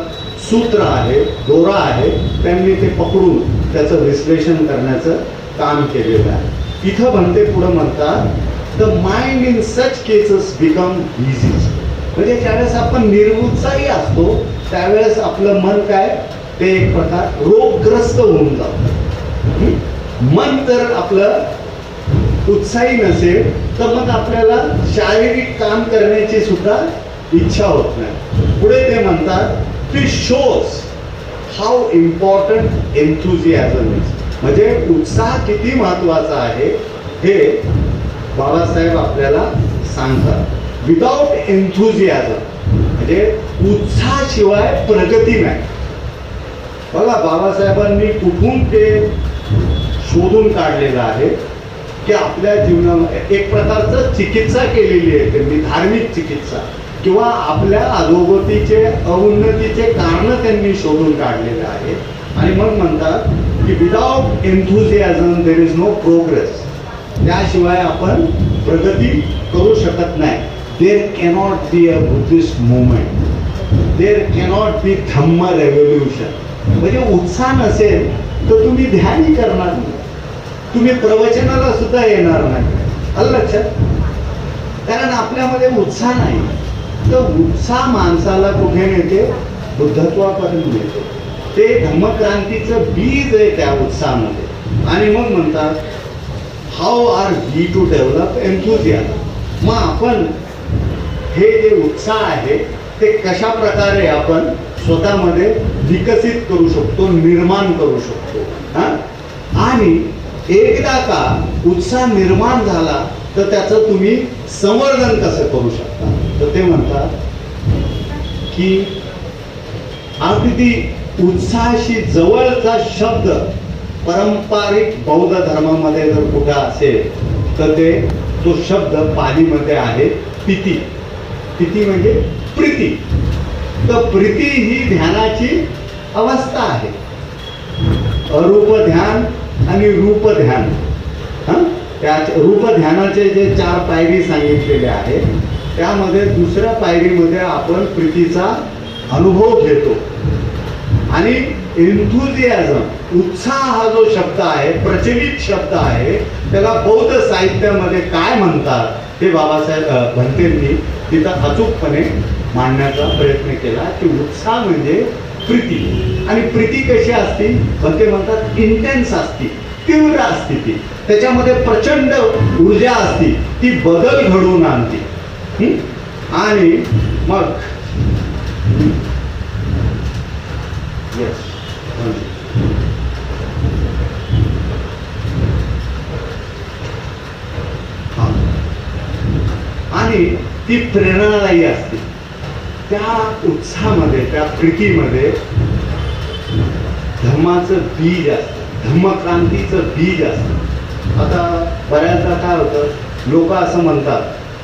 सूत्र आहे, दोरा आहे, त्यांनी ते पकडून त्याचं विश्लेषण करण्याचं काम केलेलं आहे. इथं भंते पुढं म्हणतात, the mind in such cases become disease. म्हणजे ज्यावेळेस आपण निरुत्साही असतो त्यावेळेस आपलं मन काय, ते एक प्रकार रोगग्रस्त होऊन जातं. मन जर आपलं उत्साही नसेल तर मग आपल्याला शारीरिक काम करण्याची सुद्धा इच्छा होत नाही. पुढे ते म्हणतात, ती शोज हाऊ इम्पॉर्टंट एन्थुझियाझम इज. म्हणजे उत्साह किती महत्वाचा आहे हे बाबासाहेब आपल्याला सांगतात. विदाउट एन्थुझियाझम म्हणजे उत्साहाशिवाय प्रगती नाही. बघा बाबासाहेबांनी कुठून ते शोधून काढलेलं आहे की आपल्या जीवनामध्ये एक प्रकारचं चिकित्सा केलेली आहे त्यांनी, धार्मिक चिकित्सा, किंवा आपल्या अधोगतीचे अवनतीचे कारण त्यांनी शोधून काढलेले आहे. आणि मग म्हणतात की without enthusiasm there is no progress. त्याशिवाय आपण प्रगती करू शकत नाही. There cannot be a Buddhist movement, there cannot be Dhamma revolution. म्हणजे उत्साह नसेल तर तुम्ही ध्यानही करणार नाही, तुम्ही प्रवचनाला सुद्धा येणार नाही. आलं लक्षात. कारण आपल्यामध्ये उत्साह नाही. तर उत्साह माणसाला कुठे नेते, बुद्धत्वापर्यंत नेते. ते धम्मक्रांतीचं बीज आहे त्या उत्साहामध्ये. आणि मग म्हणतात, how are we to develop enthusiasm. मग आपण हे जे उत्साह आहे ते कशा प्रकारे आपण स्वतःमध्ये विकसित करू शकतो, निर्माण करू शकतो. आणि एकदा का उत्साह निर्माण झाला तर त्याचं तुम्ही संवर्धन कसं करू शकता. तर ते म्हणतात की अगदी उत्साहाशी जवळचा शब्द पारंपरिक बौद्ध धर्मामध्ये जर कुठे असेल तर ते तो शब्द पालीमध्ये आहे प्रीती. प्रीती म्हणजे प्रीती. तर प्रीती ही ध्यानाची अवस्था आहे. अरूप ध्यान आणि रूप ध्यान. त्या रूप ध्यानाचे जे 4 पायरी सांगितलेले आहेत त्यामध्ये दुसऱ्या पायरीमध्ये आपण प्रीतीचा अनुभव घेतो. आणि एन्थुझियाझम, उत्साह हा जो शब्द आहे, प्रचलित शब्द आहे, त्याला बौद्ध साहित्यामध्ये काय म्हणतात हे बाबासाहेब भंतेंनी तिथं अचूकपणे मांडण्याचा प्रयत्न केला की उत्साह म्हणजे प्रीती. आणि प्रीती कशी असती, भंते म्हणतात इंटेन्स असती, तीव्र असते. ती त्याच्यामध्ये प्रचंड ऊर्जा असती, ती बदल घडवून आणते. आणि मग आणि ती प्रेरणादायी असते. त्या उत्साहामध्ये, त्या प्रीतीमध्ये धम्माचं बीज असतं, धम्मक्रांतीचं बीज असतं. आता बऱ्याचदा काय होतं, लोक असं म्हणतात,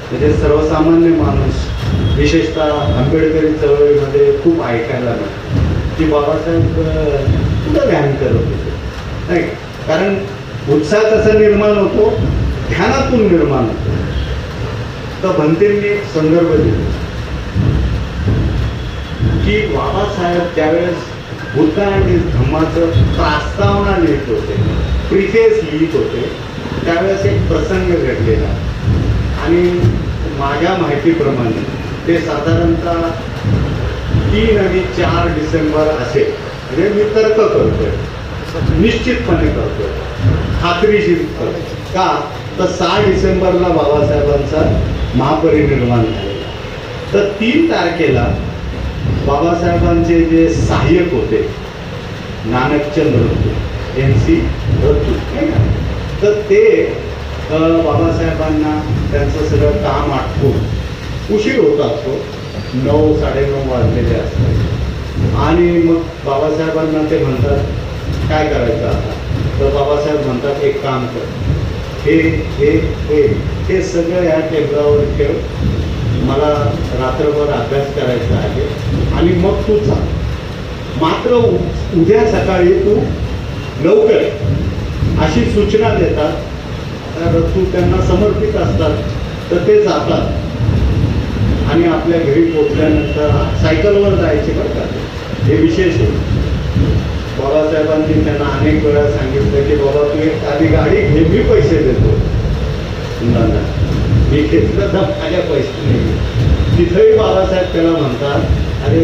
म्हणजे सर्वसामान्य माणूस विशेषतः आंबेडकरी चळवळीमध्ये खूप ऐकायला मिळतं की बाबासाहेब कुठं ध्यान करत होते, नाही. कारण उत्साह कसा निर्माण होतो, ध्यानातून निर्माण होतो. तर भंतेंनी एक संदर्भ दिला की बाबासाहेब त्यावेळेस बुद्ध आणि धम्माचं प्रस्तावना लिहित होते, प्रिफेस लिहित होते, त्यावेळेस एक प्रसंग घडलेला. आणि माझ्या माहितीप्रमाणे ते साधारणतः 3 आणि 4 डिसेंबर असेल, म्हणजे मी तर्क करतोय, निश्चितपणे करतोय, खात्रीशीर करतोय. का तर 6 डिसेंबरला बाबासाहेबांचा महापरिनिर्वाण झालेला. तर 3 तारखेला बाबासाहेबांचे जे सहाय्यक होते नानकचंद रतू, NC रतू, नाही का, तर ते बाबासाहेबांना त्यांचं सगळं काम आटपून उशीर होत असतो, 9 साडेनऊ वाजलेले असतात. आणि मग बाबासाहेबांना ते म्हणतात काय करायचं आता. तर बाबासाहेब म्हणतात एक काम कर, हे हे हे हे सगळं या टेबलावर ठेव, मला रात्रभर अभ्यास करायचा आहे आणि मग तू जा. मात्र उद्या सकाळी तू लवकर अशी सूचना देतात. तर तू त्यांना समर्पित असतात, तर ते जातात आणि आपल्या घरी पोचल्यानंतर सायकलवर जायचे बरं का, हे विशेष आहे. बाबासाहेबांनी त्यांना अनेक वेळा सांगितलं की बाबा तू एक आधी गाडी घे, मी पैसे देतो. मुलांना मी घेतलं तर माझ्या पैसे नाही. तिथंही बाबासाहेब त्याला म्हणतात अरे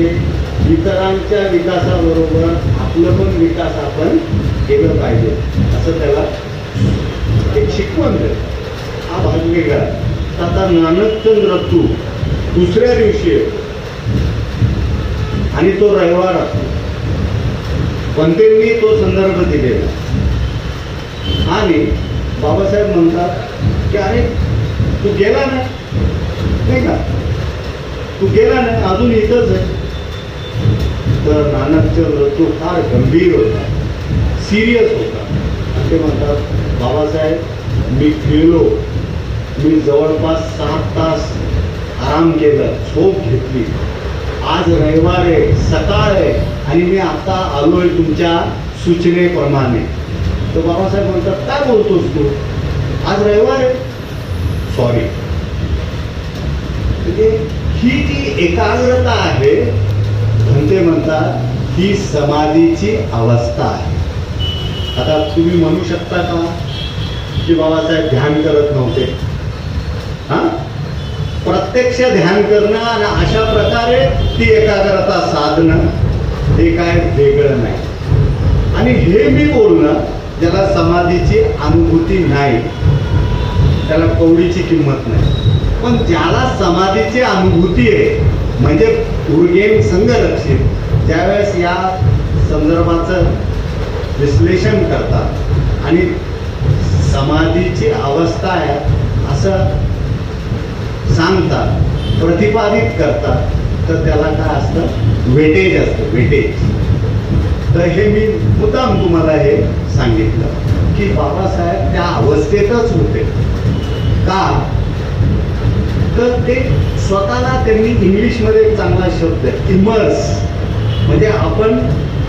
इतरांच्या विकासाबरोबर आपलं पण विकास आपण केलं पाहिजे, असं त्याला एक शिकवण देत. हा भाग वेगळा. आता नानकचंद रतू दुसऱ्या दिवशी येतो आणि तो रविवार असतो, पण त्यांनी तो संदर्भ दिलेला. आणि बाबासाहेब म्हणतात की अरे तू गेला नाही का, तू गेला नाही, अजून इथंच आहे. तर नानकचंद रतू फार गंभीर होता, सिरियस होता. आणि ते म्हणतात बाबासाहेब मी गेलो, मी जवळपास 7 तास आराम केलं, झोप घेतली, आज रविवार आहे, सकाळ आहे आणि मी आता आलोय तुमच्या सूचनेप्रमाणे. तर बाबासाहेब म्हणतात काय बोलतोस तू, आज रविवार आहे. सॉरी. म्हणजे ही जी एकाग्रता आहे, म्हणते म्हणतात ही समाधीची अवस्था आहे. आता तुम्ही म्हणू शकता का की बाबासाहेब ध्यान करत नव्हते? हा, प्रत्यक्ष ध्यान करणं आणि अशा प्रकारे ती एकाग्रता साधणं हे काय वेगळं नाही. आणि हे मी बोलणं ज्याला समाधीची अनुभूती नाही त्याला कवडीची किंमत नाही. पण ज्याला समाधीची अनुभूती आहे, म्हणजे उर्गेन संघलक्षित, ज्यावेळेस या संदर्भाचं विश्लेषण करतात आणि समाधीची अवस्था आहे असं सांगतात, प्रतिपादित करतात, तर त्याला काय असतं, वेटेज असतं, वेटेज. तर हे मी मुद्दाम तुम्हाला हे सांगितलं की बाबासाहेब त्या अवस्थेतच होते. का तर ते स्वतःला त्यांनी इंग्लिशमध्ये एक चांगला शब्द आहे इमर्स, म्हणजे आपण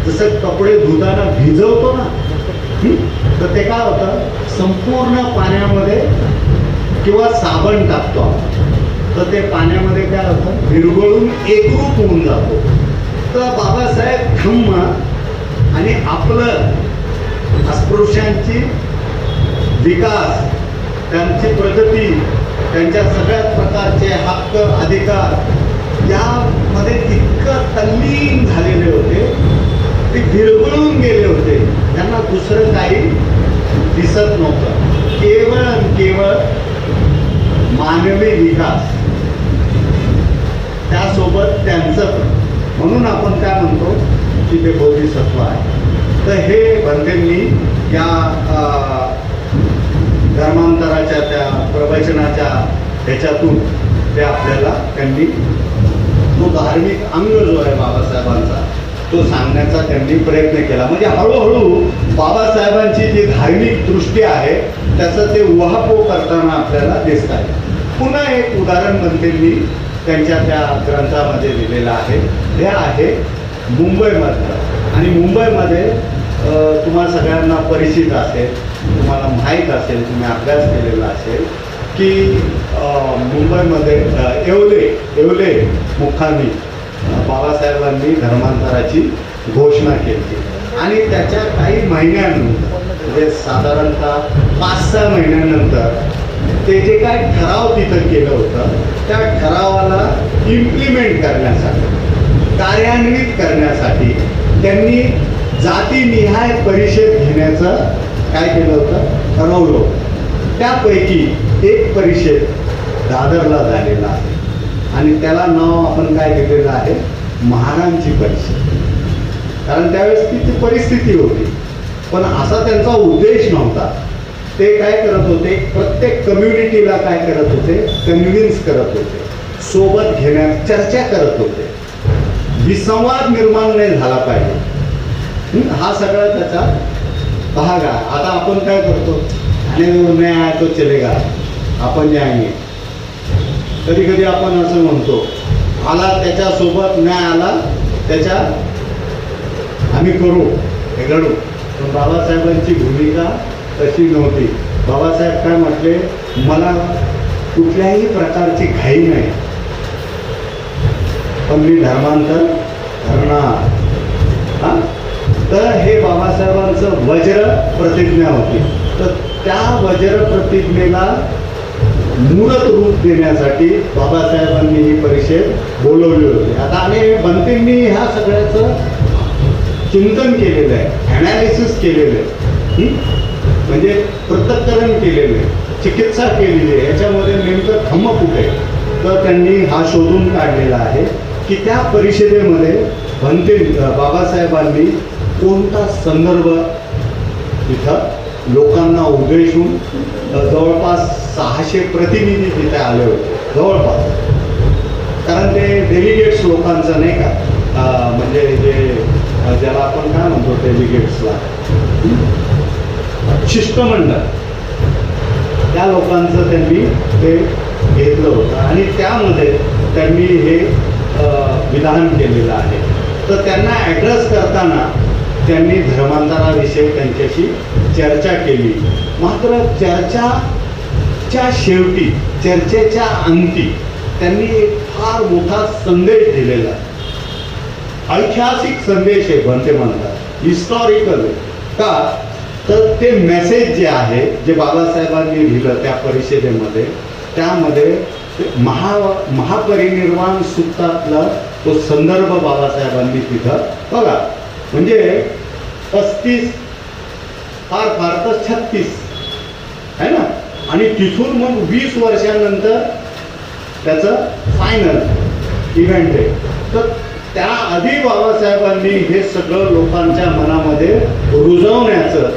जसं कपडे धुताना भिजवतो ना, तर ते काय होतं, संपूर्ण पाण्यामध्ये किंवा साबण टाकतो तर ते पाण्यामध्ये काय होतं, विरघळून एकरूप होऊन जातो. तर बाबासाहेब धम्म आणि आपलं अस्पृश्यांची विकास, त्यांची प्रगती, त्यांच्या सगळ्याच प्रकारचे हक्क अधिकार यामध्ये इतकं तल्लीन झालेले होते, ते विरघळून गेले होते. त्यांना दुसरं काही दिसत नव्हतं, केवळ आणि केवळ मानवी विकास, त्यासोबत त्यांचं पण. म्हणून आपण काय म्हणतो की ते बोधिसत्व आहे. तर हे बंधेंनी या धर्मांतराच्या त्या प्रवचनाच्या ह्याच्यातून ते आपल्याला त्यांनी तो धार्मिक अंग जो आहे बाबासाहेबांचा तो सांगण्याचा त्यांनी प्रयत्न केला. म्हणजे हळूहळू बाबासाहेबांची जी धार्मिक दृष्टी आहे त्याचं ते उहापोह करताना आपल्याला दिसत आहे. पुन्हा एक उदाहरण बंधेंनी त्यांच्या त्या ग्रंथामध्ये दिलेलं आहे. हे आहे मुंबईमधलं. आणि मुंबईमध्ये तुम्हाला सगळ्यांना परिचित असेल, तुम्हाला माहीत असेल, तुम्ही अभ्यास केलेला असेल की मुंबईमध्ये येवले मुक्कामी बाबासाहेबांनी धर्मांतराची घोषणा केली. आणि त्याच्या काही महिन्यानंतर, म्हणजे साधारणतः 5-6 महिन्यानंतर ते जे काय ठराव तिथं केलं होतं त्या ठरावाला इम्प्लिमेंट करण्यासाठी कार्यान्वित करण्यासाठी त्यांनी जातीनिहाय परिषद घेण्याचं काय केलं होतं, ठरवलं होतं. त्यापैकी एक परिषद दादरला झालेला आहे आणि त्याला नाव आपण काय दिलेलं आहे, महारांची परिषद. कारण त्यावेळेस ती परिस्थिती होती, पण असा त्यांचा उद्देश नव्हता. ते काय करत होते, प्रत्येक कम्युनिटीला काय करत होते, कन्व्हिन्स करत होते, सोबत घेण्यात चर्चा करत होते, विसंवाद निर्माण नाही झाला पाहिजे. हा सगळा त्याचा भाग आहे. आता आपण काय करतो, आणि नाही आहे तो चलेगा, आपण न्याय. कधी कधी आपण असं म्हणतो, आला त्याच्यासोबत, नाही आला त्याच्या आम्ही करू, हे घडू. पण बाबासाहेबांची भूमिका तशी नव्हती. बाबासाहेब काय म्हटले, मला कुठल्याही प्रकारची घाई नाही, पण मी धर्मांतर करणार. हा, तर हे बाबासाहेबांचं वज्र प्रतिज्ञा होती. तर त्या वज्र प्रतिज्ञेला मूर्त रूप देण्यासाठी बाबासाहेबांनी ही परिषद बोलवली होती. आता आणि बनतेंनी ह्या सगळ्याचं चिंतन केलेलं आहे, ॲनालिसिस केलेलं आहे, म्हणजे पृथक्करण केलेलं आहे, चिकित्सा केलेली आहे. याच्यामध्ये नेमकं खम्म कुठे, तर त्यांनी हा शोधून काढलेला आहे की त्या परिषदेमध्ये बनते बाबासाहेबांनी कोणता संदर्भ तिथं लोकांना उद्देशून जवळपास 600 प्रतिनिधी तिथे आले होते जवळपास. कारण ते डेलिगेट्स लोकांचं नाही का, म्हणजे जे ज्याला आपण काय म्हणतो डेलिगेट्सला, शिष्टमंडळ, त्या लोकांचं त्यांनी ते घेतलं होतं आणि त्यामध्ये त्यांनी हे विधान केलेलं आहे. तर त्यांना ॲड्रेस करताना त्यांनी धर्मांतराविषयी त्यांच्याशी चर्चा केली. मात्र चर्चाच्या शेवटी, चर्चेच्या अंती त्यांनी एक फार मोठा संदेश दिलेला आहे. ऐतिहासिक संदेश आहे बनते म्हणतात, हिस्टॉरिकल. का तर ते मेसेज जे आहे, जे बाबासाहेबांनी लिहिलं त्या परिषदेमध्ये, त्यामध्ये महापरिनिर्वाण सूक्तातला तो संदर्भ बाबासाहेबांनी तिथं बघा, म्हणजे 35 फार तर 36 आहे ना, आणि तिथून मग 20 वर्षांनंतर त्याचं फायनल इव्हेंट आहे. तर त्याआधी बाबासाहेबांनी हे सगळं लोकांच्या मनामध्ये रुजवण्याचं,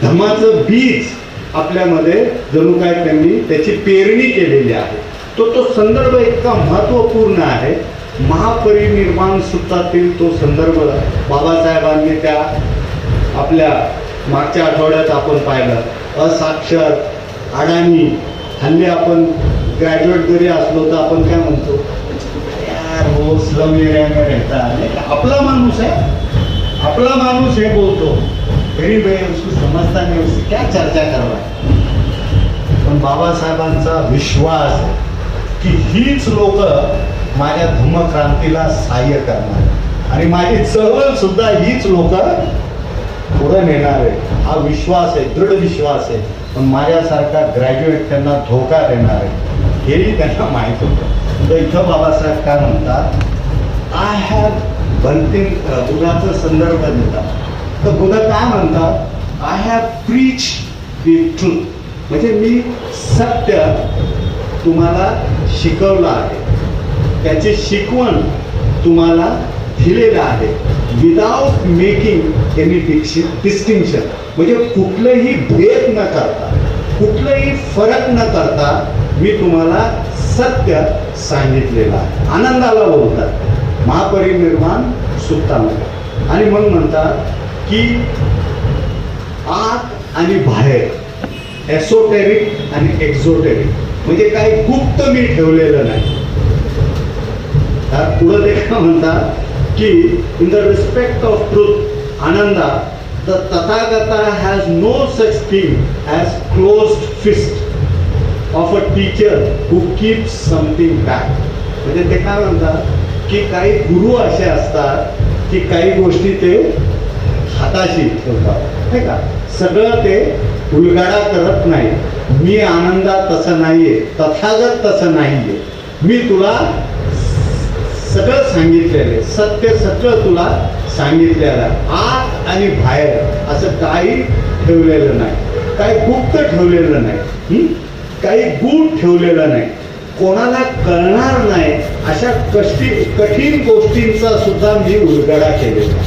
धम्माचं बीज आपल्यामध्ये जणू काय त्यांनी त्याची पेरणी केलेली आहे. तो संदर्भ इतका महत्त्वपूर्ण आहे. महापरिनिर्वाण सूत्रातील तो संदर्भ बाबासाहेबांनी त्या आपल्या मागच्या आठवड्यात आपण पाहिलं. असाक्षर, अडाणी, हल्ली आपण ग्रॅज्युएट जरी असलो तर आपण काय म्हणतो, यार वो स्लम एरिया में रहता है, आपला माणूस आहे, आपला माणूस हे बोलतो, गरीब आहे, उसको समजता नाही, उससे क्या चर्चा करवा. पण बाबासाहेबांचा विश्वास आहे की हीच लोक माझ्या धम्मक्रांतीला सहाय्य करणार आणि माझी चळवळ सुद्धा हीच लोक पुढे नेणार आहे. हा विश्वास आहे, दृढ विश्वास आहे. पण माझ्यासारखा ग्रॅज्युएट त्यांना धोका देणार आहे, हेही त्यांना माहीत होतं. तर इथं बाबासाहेब काय म्हणतात, आय हॅव बनते, बुधाचा संदर्भ देतात. तर बुध काय म्हणतात, I have preach the truth, म्हणजे मी सत्य तुम्हाला शिकवलं आहे, त्याची शिकवण तुम्हाला दिलेलं आहे, विदाउट मेकिंग एनी डिस्टिंक्शन, म्हणजे कुठलंही भेद न करता, कुठलंही फरक न करता मी तुम्हाला सत्य सांगितलेलं आहे. आनंदाला बोलतात महापरिनिर्वाण सूक्तामध्ये. आणि मग म्हणतात की आत आणि बाहेर, एसोटेरिक आणि एक्झोटेरिक, म्हणजे काही गुप्त मी ठेवलेलं नाही. पुढं ते काय म्हणतात की in the respect of truth Ananda the Tathagata has no such thing as closed fist of a teacher who keeps something back. म्हणजे ते काय म्हणतात की काही गुरु असे असतात की काही गोष्टी ते हाताशी ठेवतात, नाही का, सगळं ते उलगाडा करत नाही. मी आनंदा तसं नाहीये, तथागत तसं नाहीये, मी तुला सगळं सांगितलेलं आहे, सत्य सगळं तुला सांगितलेलं आहे. आत आणि बाहेर असं काही ठेवलेलं नाही, काही गुप्त ठेवलेलं नाही, काही गूढ ठेवलेलं नाही, कोणाला कळणार नाही अशा कठीण गोष्टींचा सुद्धा मी उलगडा केलेला,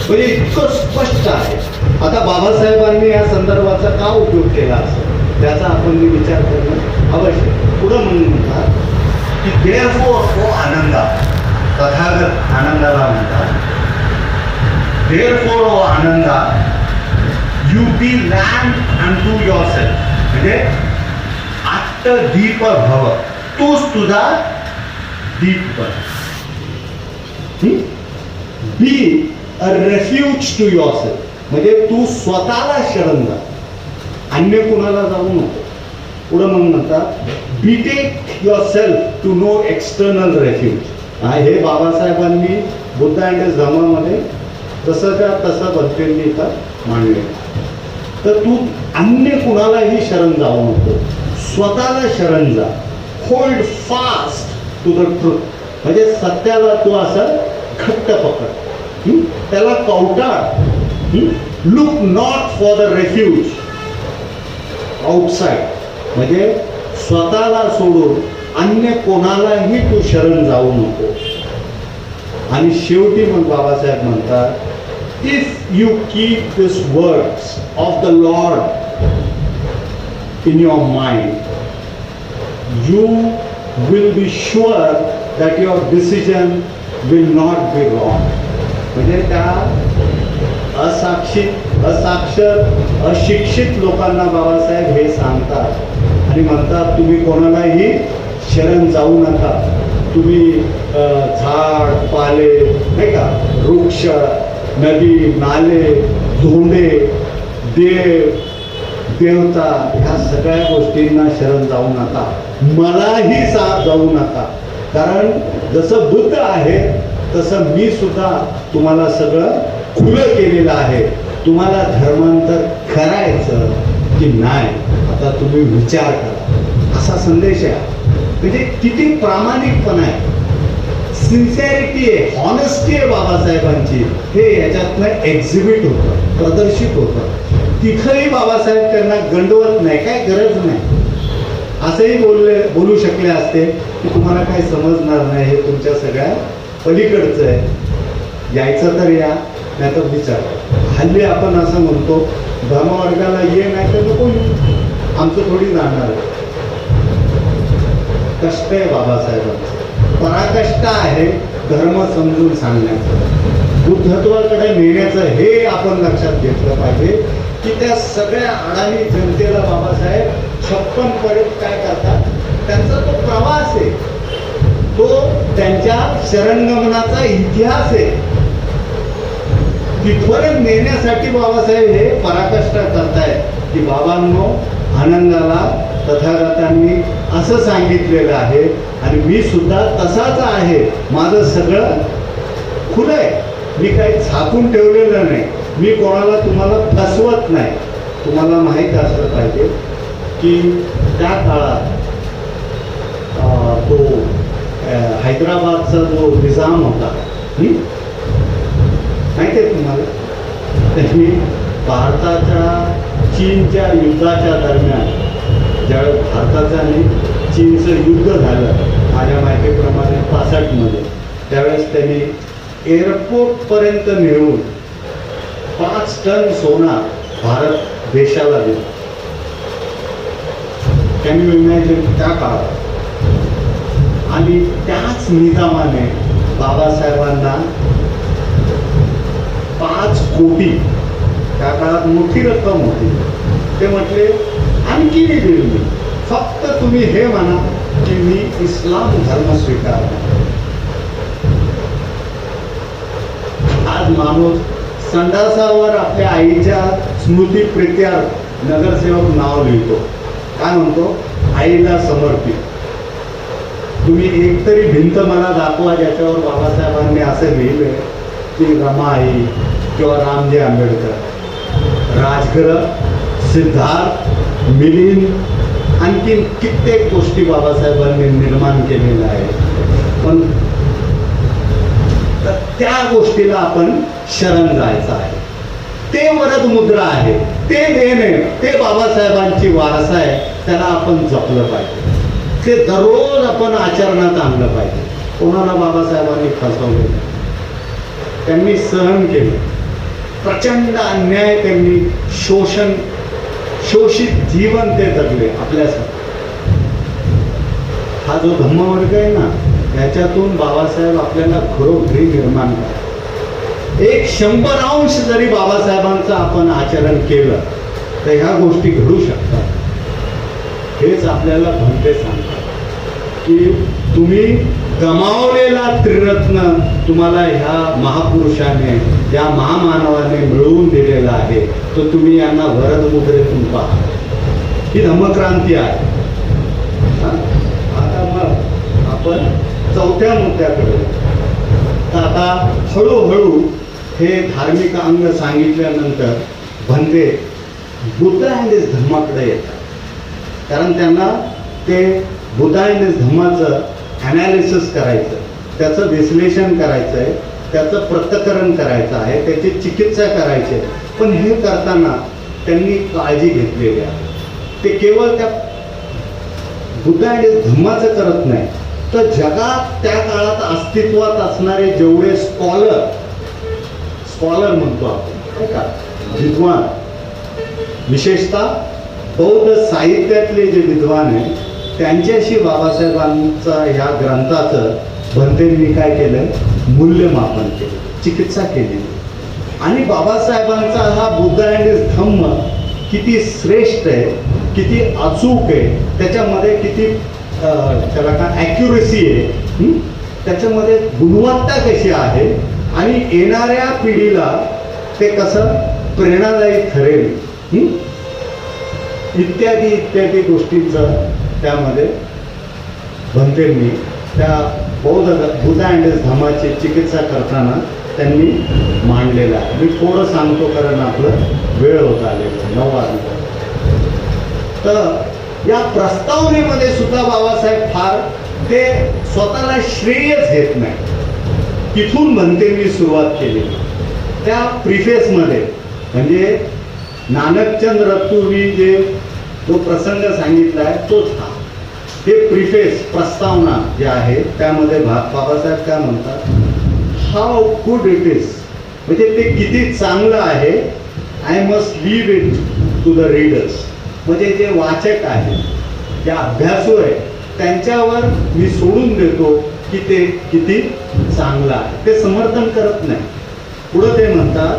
म्हणजे इतकं स्पष्ट आहे. आता बाबासाहेबांनी या संदर्भाचा का उपयोग केला असेल त्याचा आपण विचार करणं आवश्यक. पुढं म्हणतात की देअरफॉर आनंदा, तथागत आनंदाला म्हणतात, therefore O Ananda you be land unto yourself, म्हणजे आत्मदीप भव, तूच तुझा दीप बन. Be a refuge to yourself, म्हणजे तू स्वतःला शरण जा, अन्य कुणाला जाऊ नको. पुढं मग म्हणतात detect yourself to no external refuge. हे बाबासाहेबांनी बुद्ध अँड हिज धम्मामध्ये तसं त्या तसं बदलेंनी इथं मांडले. तर तू अन्य कुणालाही शरण जाऊ नको, स्वतःला शरण जा. Hold fast to the truth, म्हणजे सत्याला तू असं घट्ट पकड, त्याला कवटाळ. Look not for the refuge outside, म्हणजे स्वतःला सोडून अन्य कोणालाही तू शरण जाऊ नको. आणि शेवटी मग बाबासाहेब म्हणतात if you keep this words of the Lord in your mind you will be sure that your decision will not be wrong. म्हणजे त्या असाक्षर अशिक्षित लोकांना बाबासाहेब हे सांगतात आणि म्हणतात तुम्ही कोणालाही शरण जाऊ नका. तुम्ही झाड पाले नाही का, वृक्ष, नदी नाले, धोंडे, देव देवता, ह्या सगळ्या गोष्टींना शरण जाऊ नका, मलाही जाऊ नका. कारण जसं बुद्ध आहे तसं मी सुद्धा तुम्हाला सगळं खुलं केलेलं आहे. तुम्हाला धर्मांतर करायचं की नाही आता तुम्ही विचार करा, असा संदेश आहे. म्हणजे किती प्रामाणिकपणा आहे, सिन्सिअरिटी आहे, हॉनेस्टी आहे बाबासाहेबांची. हे याच्यातनं एक्झिबिट होतं, प्रदर्शित होतं. तिथंही बाबासाहेब त्यांना गंडवत नाही, काय गरज नाही. असंही बोलू शकले असते की तुम्हाला काही समजणार नाही, हे तुमच्या सगळ्या पलीकडचं आहे, यायचं तर या, नाही तर विचार. हल्ली आपण असं म्हणतो धर्मवर्गाला ये नाही तर नको, आमचं थोडी जाणार आहे. कष्ट आहे बाबासाहेबांचं, पराकष्ट आहे धर्म समजून सांगण्याचं, बुद्धत्वाकडे नेण्याचं. हे आपण लक्षात घेतलं पाहिजे की त्या सगळ्या अडाणी जनतेला बाबासाहेब 56 पर्यंत काय करतात, त्यांचा तो प्रवास आहे, तो त्यांच्या शरणगमनाचा इतिहास आहे, तिथपर्यंत नेण्यासाठी बाबासाहेब हे पराकष्ट करतायत की बाबांनो आनंदाला तथागतांनी असं सांगितलेलं आहे आणि मी सुद्धा तसाच आहे. माझं सगळं खुलं आहे, मी काही झाकून ठेवलेलं नाही, मी कोणाला तुम्हाला फसवत नाही. तुम्हाला माहीत असलं पाहिजे की त्या काळात तो हैदराबादचा जो निजाम होता माहिती आहे तुम्हाला, त्यांनी भारताच्या चीनच्या युद्धाच्या दरम्यान ज्यावेळेस भारताचं आणि चीनचं युद्ध झालं माझ्या माहितीप्रमाणे 65मध्ये, त्यावेळेस त्यांनी एअरपोर्टपर्यंत नेऊन 5 टन सोना भारत देशाला दिला. कॅन यू इमॅजिन त्या काळात. आणि त्याच निजामाने बाबासाहेबांना 5 कोटी, त्या काळात मोठी रक्कम होती, ते म्हटले आणखी दिली मी, फक्त तुम्ही हे म्हणा की मी इस्लाम धर्म स्वीकारला. आज माणूस संडासावर आपल्या आईच्या स्मृती प्रित्यार्थ नगरसेवक नाव लिहितो, काय म्हणतो, आईला समर्पित. तुम्ही एकतरी भिंत मला दाखवा ज्याच्यावर बाबासाहेबांनी असं लिहिलंय की रमाई किंवा रामजी आंबेडकर, राजगृह, सिद्धार्थ, मिलिंद, आणखी कित्येक गोष्टी बाबासाहेबांनी निर्माण केलेल्या आहेत. पण तर त्या गोष्टीला आपण शरण जायचं आहे. ते वरद मुद्रा आहे, ते देणे, ते बाबासाहेबांची वारसा आहे, त्याला आपण जपलं पाहिजे. ते दररोज आपण आचरणात आणलं पाहिजे. कोणाला बाबासाहेबांनी फसवले नाही. त्यांनी सहन केलं, प्रचंड अन्याय त्यांनी, शोषित जीवन ते जगले आपल्यासाठी. हा जो धम्मवर्ग आहे ना, त्याच्यातून बाबासाहेब आपल्याला घरोघरी निर्माण करा. 100 जरी बाबासाहेबांचं आपण आचरण केलं तर ह्या गोष्टी घडू शकतात. हेच आपल्याला भंते सांगतात की तुम्ही गमावलेला त्रिरत्न तुम्हाला ह्या महापुरुषाने, या महामानवाने मिळवून दिलेला आहे, तो तुम्ही यांना वरद मुद्रेतून पहा. ही धम्मक्रांती आहे. आता मग आपण चौथ्या मुद्द्याकडे. तर आता हळूहळू हे धार्मिक अंग सांगितल्यानंतर भंते बुद्ध अँड हिज धम्माकडे येतात. कारण त्यांना ते बुद्ध अँड हिज धम्माचं ॲनालिसिस करायचं, त्याचं विश्लेषण करायचं आहे, त्याचं पृथक्करण करायचं आहे, त्याची चिकित्सा करायची आहे. पण हे करताना त्यांनी काळजी घेतलेली आहे. ते केवळ त्या बुद्ध अँड हिज धम्माचं करत नाही, तर जगात त्या काळात अस्तित्वात असणारे जेवढे स्कॉलर म्हणतो आपण, नाही का, विद्वान, विशेषतः बौद्ध साहित्यातले जे विद्वान आहेत, त्यांच्याशी बाबासाहेबांचा ह्या ग्रंथाचं भंतेंनी काय केलं, मूल्यमापन केलं, चिकित्सा केली. आणि बाबासाहेबांचा हा बुद्ध अँड हिज धम्म किती श्रेष्ठ आहे, किती अचूक आहे, त्याच्यामध्ये किती त्याला काय ॲक्युरेसी आहे, त्याच्यामध्ये गुणवत्ता कशी आहे, आणि येणाऱ्या पिढीला ते कसं प्रेरणादायी ठरेल, इत्यादी इत्यादी गोष्टींचं त्यामध्ये भंतेंनी त्या बुद्ध अँड हिज धम्माची चिकित्सा करताना त्यांनी मांडलेलं आहे. मी थोडं सांगतो कारण आपलं वेळ होत आलेलं 9 वाजता. तर या प्रस्तावनेमध्ये सुद्धा बाबासाहेब फार ते स्वतःला श्रेयच घेत नाही. तिथून भंतेंनी सुरुवात केली. त्या प्रिफेसमध्ये म्हणजे नानकचंद रतुरी जे जो प्रसंग सांगितला आहे तोच हा. हे प्रिफेस प्रस्तावना जे आहे त्यामध्ये बाबासाहेब काय म्हणतात, हाऊ गुड इट इज, म्हणजे ते किती चांगलं आहे. I must leave it to the readers, म्हणजे जे वाचक आहेत, जे अभ्यासू आहे, त्यांच्यावर मी सोडून देतो की ते किती चांगलं आहे. ते समर्थन करत नाही. पुढं ते म्हणतात,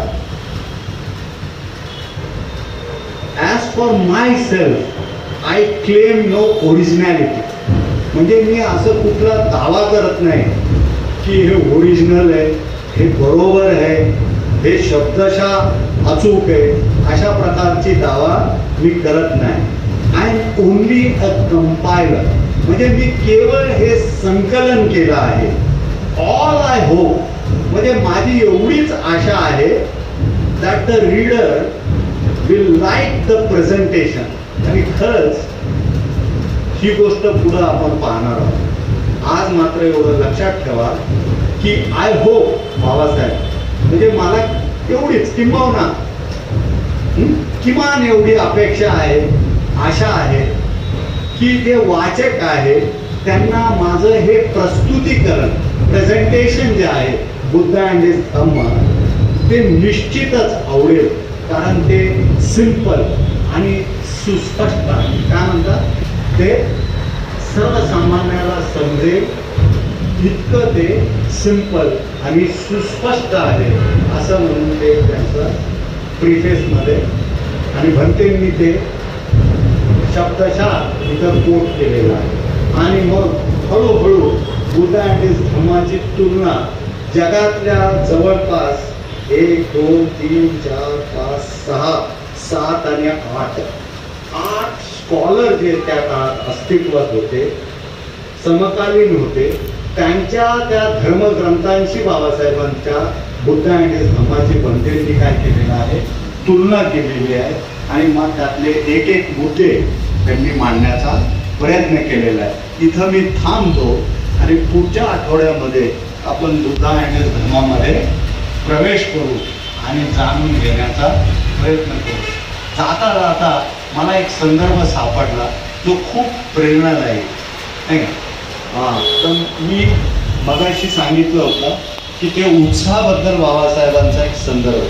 as for myself I claim no originality, म्हणजे मी असं कुठला दावा करत नाही की हे ओरिजिनल आहे, हे बरोबर आहे, हे शब्दशः अचूक आहे, अशा प्रकारची दावा मी करत नाही. I am only a compiler, म्हणजे मी केवळ हे संकलन केलं आहे. ऑल आय होप, म्हणजे माझी एवढीच आशा आहे that the reader will like the presentation. आणि खरंच ही गोष्ट पुढं आपण पाहणार आहोत. आज मात्र एवढं लक्षात ठेवा की आय होप बाबासाहेब, म्हणजे मला एवढीच किंबहुना किमान एवढी अपेक्षा आहे, आशा आहे की जे वाचक आहे त्यांना माझं हे प्रस्तुतीकरण, प्रेझेंटेशन जे आहे बुद्ध अँड हिज धम्म, ते निश्चितच आवडेल. कारण ते सिंपल आणि सुस्पष्ट आहे. काय म्हणतात, ते सर्वसामान्याला समजेल इतकं ते सिंपल आणि सुस्पष्ट आहे, असं म्हणून ते त्यांचं प्रिफेसमध्ये आणि भंतेंनी ते शब्दशः इथं कोट केलेला आहे. आणि मग हळूहळू बुद्ध अँड हिज धम्माची तुलना जगातल्या जवळपास 1, 2, 3, 4, 5, 6, 7 आणि 8 स्कॉलर जे त्या काळात अस्तित्वात होते, समकालीन होते, त्यांच्या त्या धर्मग्रंथांशी बाबासाहेबांच्या बुद्ध अँड हिज धम्माची भंतेंनी काय केलेलं आहे, तुलना केलेली आहे. आणि मग त्यातले एक एक मुद्दे त्यांनी मांडण्याचा प्रयत्न केलेला आहे. इथं मी थांबतो आणि पुढच्या आठवड्यामध्ये आपण बुद्धा अँड धर्मामध्ये प्रवेश करू आणि जाणून घेण्याचा प्रयत्न करू. जाता जाता मला एक संदर्भ सापडला जो खूप प्रेरणादायी नाही का. तर मी मगाशी सांगितलं होतं की ते उत्साहाबद्दल बाबासाहेबांचा एक संदर्भ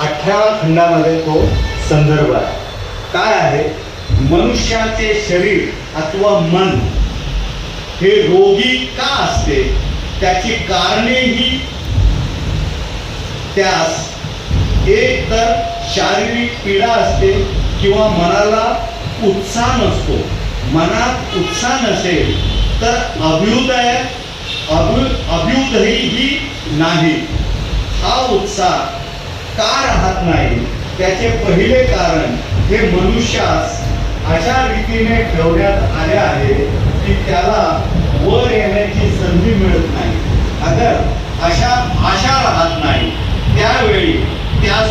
18व्या खंडामध्ये तो संदर्भ आहे. काय आहे, मनुष्याचे शरीर अथवा मन हे रोगी का असते त्याची कारणेही त्यास एक तर शारीरिक पीडा असते किंवा मनाला उत्साह नसतो. मनात उत्साह नसेल तर अभ्युदयही नाही. हा उत्साह का राहत नाही त्याचे पहिले कारण हे मनुष्यास अशा रीतीने ठेवण्यात आले आहे की त्याला वर येण्याची संधी मिळत नाही. अगर आशा राहत नाही त्यावेळी त्यास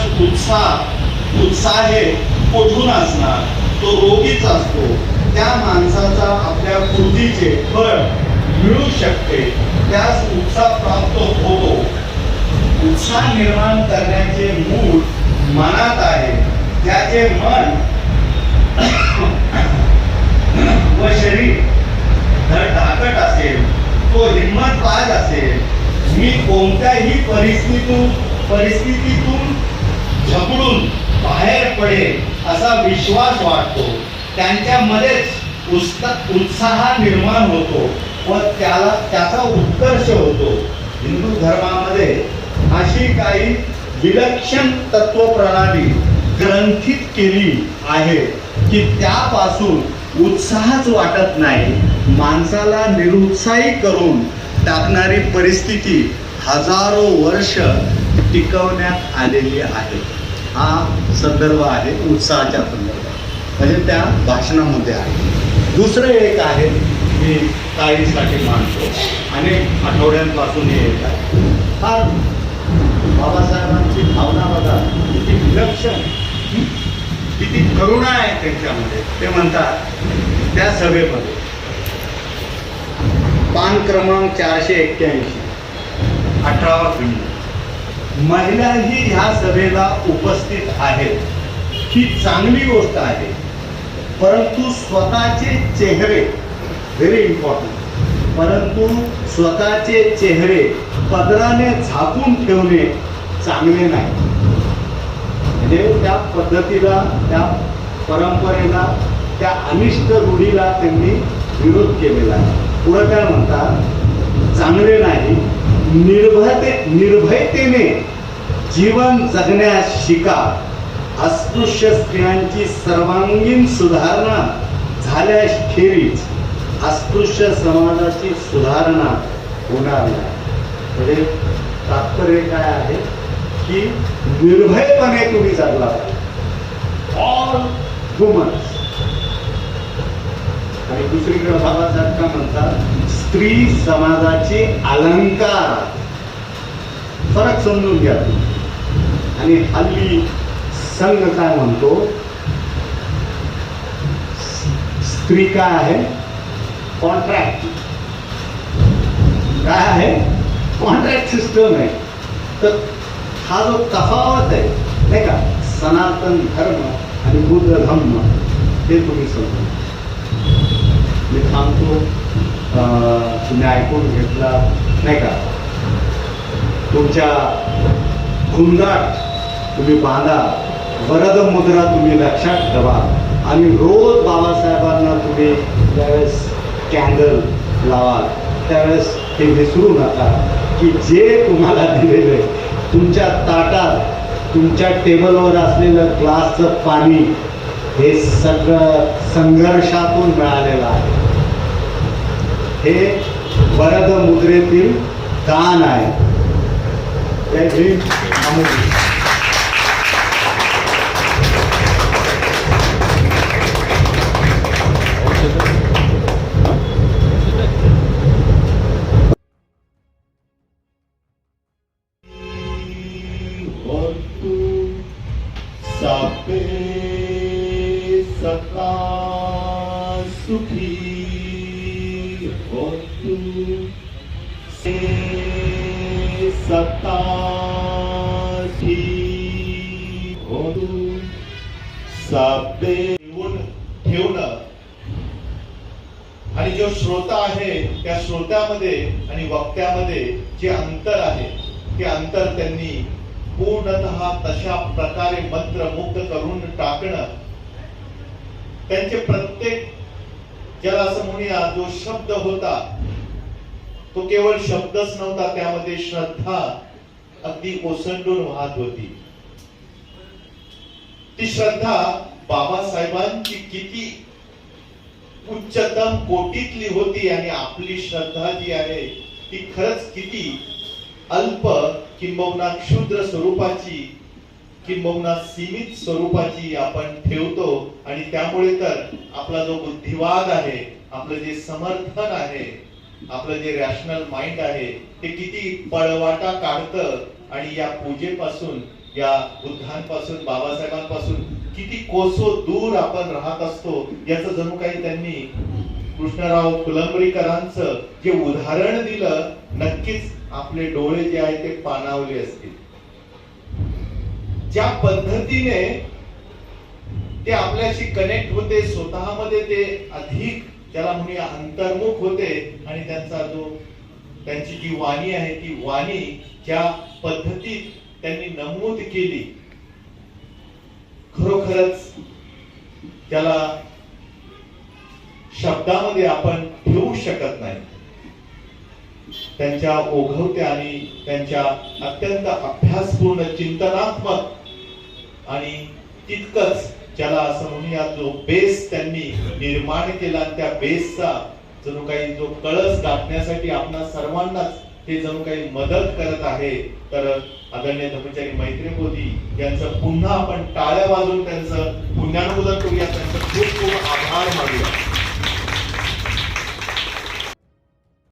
उत्साहे कुठून असणार, तो रोगीच असतो. त्या माणसाचा आपल्या कृतीचे फळ मिळू शकते, त्यास उत्साह प्राप्त होतो. उत्साह निर्माण करण्याचे मूळ मनात आहे. त्याचे मन व शरीर धडधाकट असेल, तो हिंमतबाज असेल, मी कोणत्याही परिस्थितीतून झगडून बाहेर पडेल असा विश्वास वाटतो. त्यांच्यामध्येच उत्साह निर्माण होतो व त्याचा उत्कर्ष होतो. हिंदू धर्मामध्ये अशी काही विलक्षण तत्वप्रणाली ग्रंथित केली आहे की त्यापासून उत्साहच वाटत नाही. माणसाला निरुत्साही करून टाकणारी परिस्थिती हजारो वर्ष टिकवण्यात आलेली आहे. हा संदर्भ आहे उत्साहाच्या संदर्भात, म्हणजे त्या भाषणामध्ये आहे. दुसरं एक आहे मी ताईसाठी मांडतो, अनेक आठवड्यांपासून हे येत आहे. फार बाबासाहेबांची भावना बघा, किती विलक्षण, किती करुणा आहे त्यांच्यामध्ये. ते म्हणतात त्या सभेमध्ये पान क्रमांक 481 18वा खंड, महिलाही ह्या सभेला उपस्थित आहेत ही चांगली गोष्ट आहे, परंतु स्वतःचे चेहरे, व्हेरी इम्पॉर्टंट, परंतु स्वतःचे चेहरे पदराने झाकून ठेवणे चांगले नाही. म्हणजे त्या पद्धतीला, त्या परंपरेला, त्या अनिष्ट रूढीला त्यांनी विरोध केलेला आहे. पुढे काय म्हणतात, चांगले नाही. निर्भयतेने जीवन जगण्यास शिका. अस्पृश्य स्त्रियांची सर्वांगीण सुधारणा झाल्याखेरीज अस्पृश्य समाजाची सुधारणा होणार नाही. म्हणजे तात्पर्य काय आहे की निर्भयपणे तुम्ही जगला पाहिजे, ऑल वुमन्स. आणि दुसरीकडे बाबासाहेब काय म्हणतात, स्त्री समाजाचे अलंकार. फरक समजून घ्या. आणि हल्ली संघ काय म्हणतो, स्त्री काय आहे, कॉन्ट्रॅक्ट. काय आहे, कॉन्ट्रॅक्ट सिस्टम आहे. तर हा जो तफावत आहे नाही का, सनातन धर्म आणि बुद्ध धर्म, हे तुम्ही समजून. मी थांबतो, तुम्ही ऐकून घेतला नाही का. तुमच्या घुंगाट तुम्ही बांधा, वरद मुद्रा तुम्ही लक्षात ठेवा आणि रोज बाबासाहेबांना तुम्ही ज्यावेळेस कॅन्डल लावा त्यावेळेस हे विसरू नका की जे तुम्हाला दिलेलं आहे, तुमच्या ताटात, तुमच्या टेबलवर असलेलं ग्लासचं पाणी, हे सगळं संघर्षातून मिळालेलं आहे. हे वरद मुद्रेतील दान आहे. जय भीम. सापे सका सुखी हो तू. सताची साबे ठेवणं आणि जो श्रोता आहे त्या श्रोत्यामध्ये आणि वक्त्यामध्ये जे अंतर आहे ते अंतर त्यांनी पूर्णतः तशा प्रकारे मंत्रमुग्ध करून टाकणं. त्यांचे प्रत्येक ज्याला असं म्हणूया जो शब्द होता तो केवळ शब्दच नव्हता, त्यामध्ये श्रद्धा अगदी ओसंडून वाहत होती. ती श्रद्धा बाबासाहेबांची किती उच्चतम कोटीतली होती आणि आपली श्रद्धा जी आहे ती खरंच किती अल्प किंबहुना क्षुद्र स्वरूपाची किंबहुना सीमित स्वरूपाची आपण ठेवतो. आणि त्यामुळे तर आपला जो बुद्धिवाद आहे, आपलं जे समर्थन आहे, आपलं जे रॅशनल माइंड आहे ते किती पळवाटा काढतं आणि या पूजेपासून, या बुद्धांपासून, बाबासाहेबांपासून किती कोसो दूर आपण राहत असतो याचं जणू काही त्यांनी कृष्णराव फुलंब्रीकरांचं जे उदाहरण दिलं, नक्कीच आपले डोळे जे आहे ते पाणावले असतील. ज्या पद्धतीने ते आपल्याशी कनेक्ट होते, स्वतःमध्ये ते अधिक त्याला म्हणूया अंतर्मुख होते आणि त्यांची जी वाणी आहे ती वाणी ज्या पद्धतीत त्यांनी नमूद केली, खरोखरच त्याला शब्दामध्ये आपण ठेवू शकत नाही. त्यांच्या ओघवत्या आणि त्यांच्या अत्यंत अभ्यासपूर्ण, चिंतनात्मक आणि तितकंच ज्याला असं म्हणूया जो बेस त्यांनी निर्माण केला, त्या बेसचा जणू काही जो कळस गाठण्यासाठी आपणा सर्वांनाच ते जणू काही मदत करत आहे. तर आदरणीय धर्मचारी मैत्री मोदी यांचं पुन्हा आपण टाळ्या वाजवून त्यांचं पुण्यानुमोदन करूया, त्यांचं खूप खूप आभार मानूया.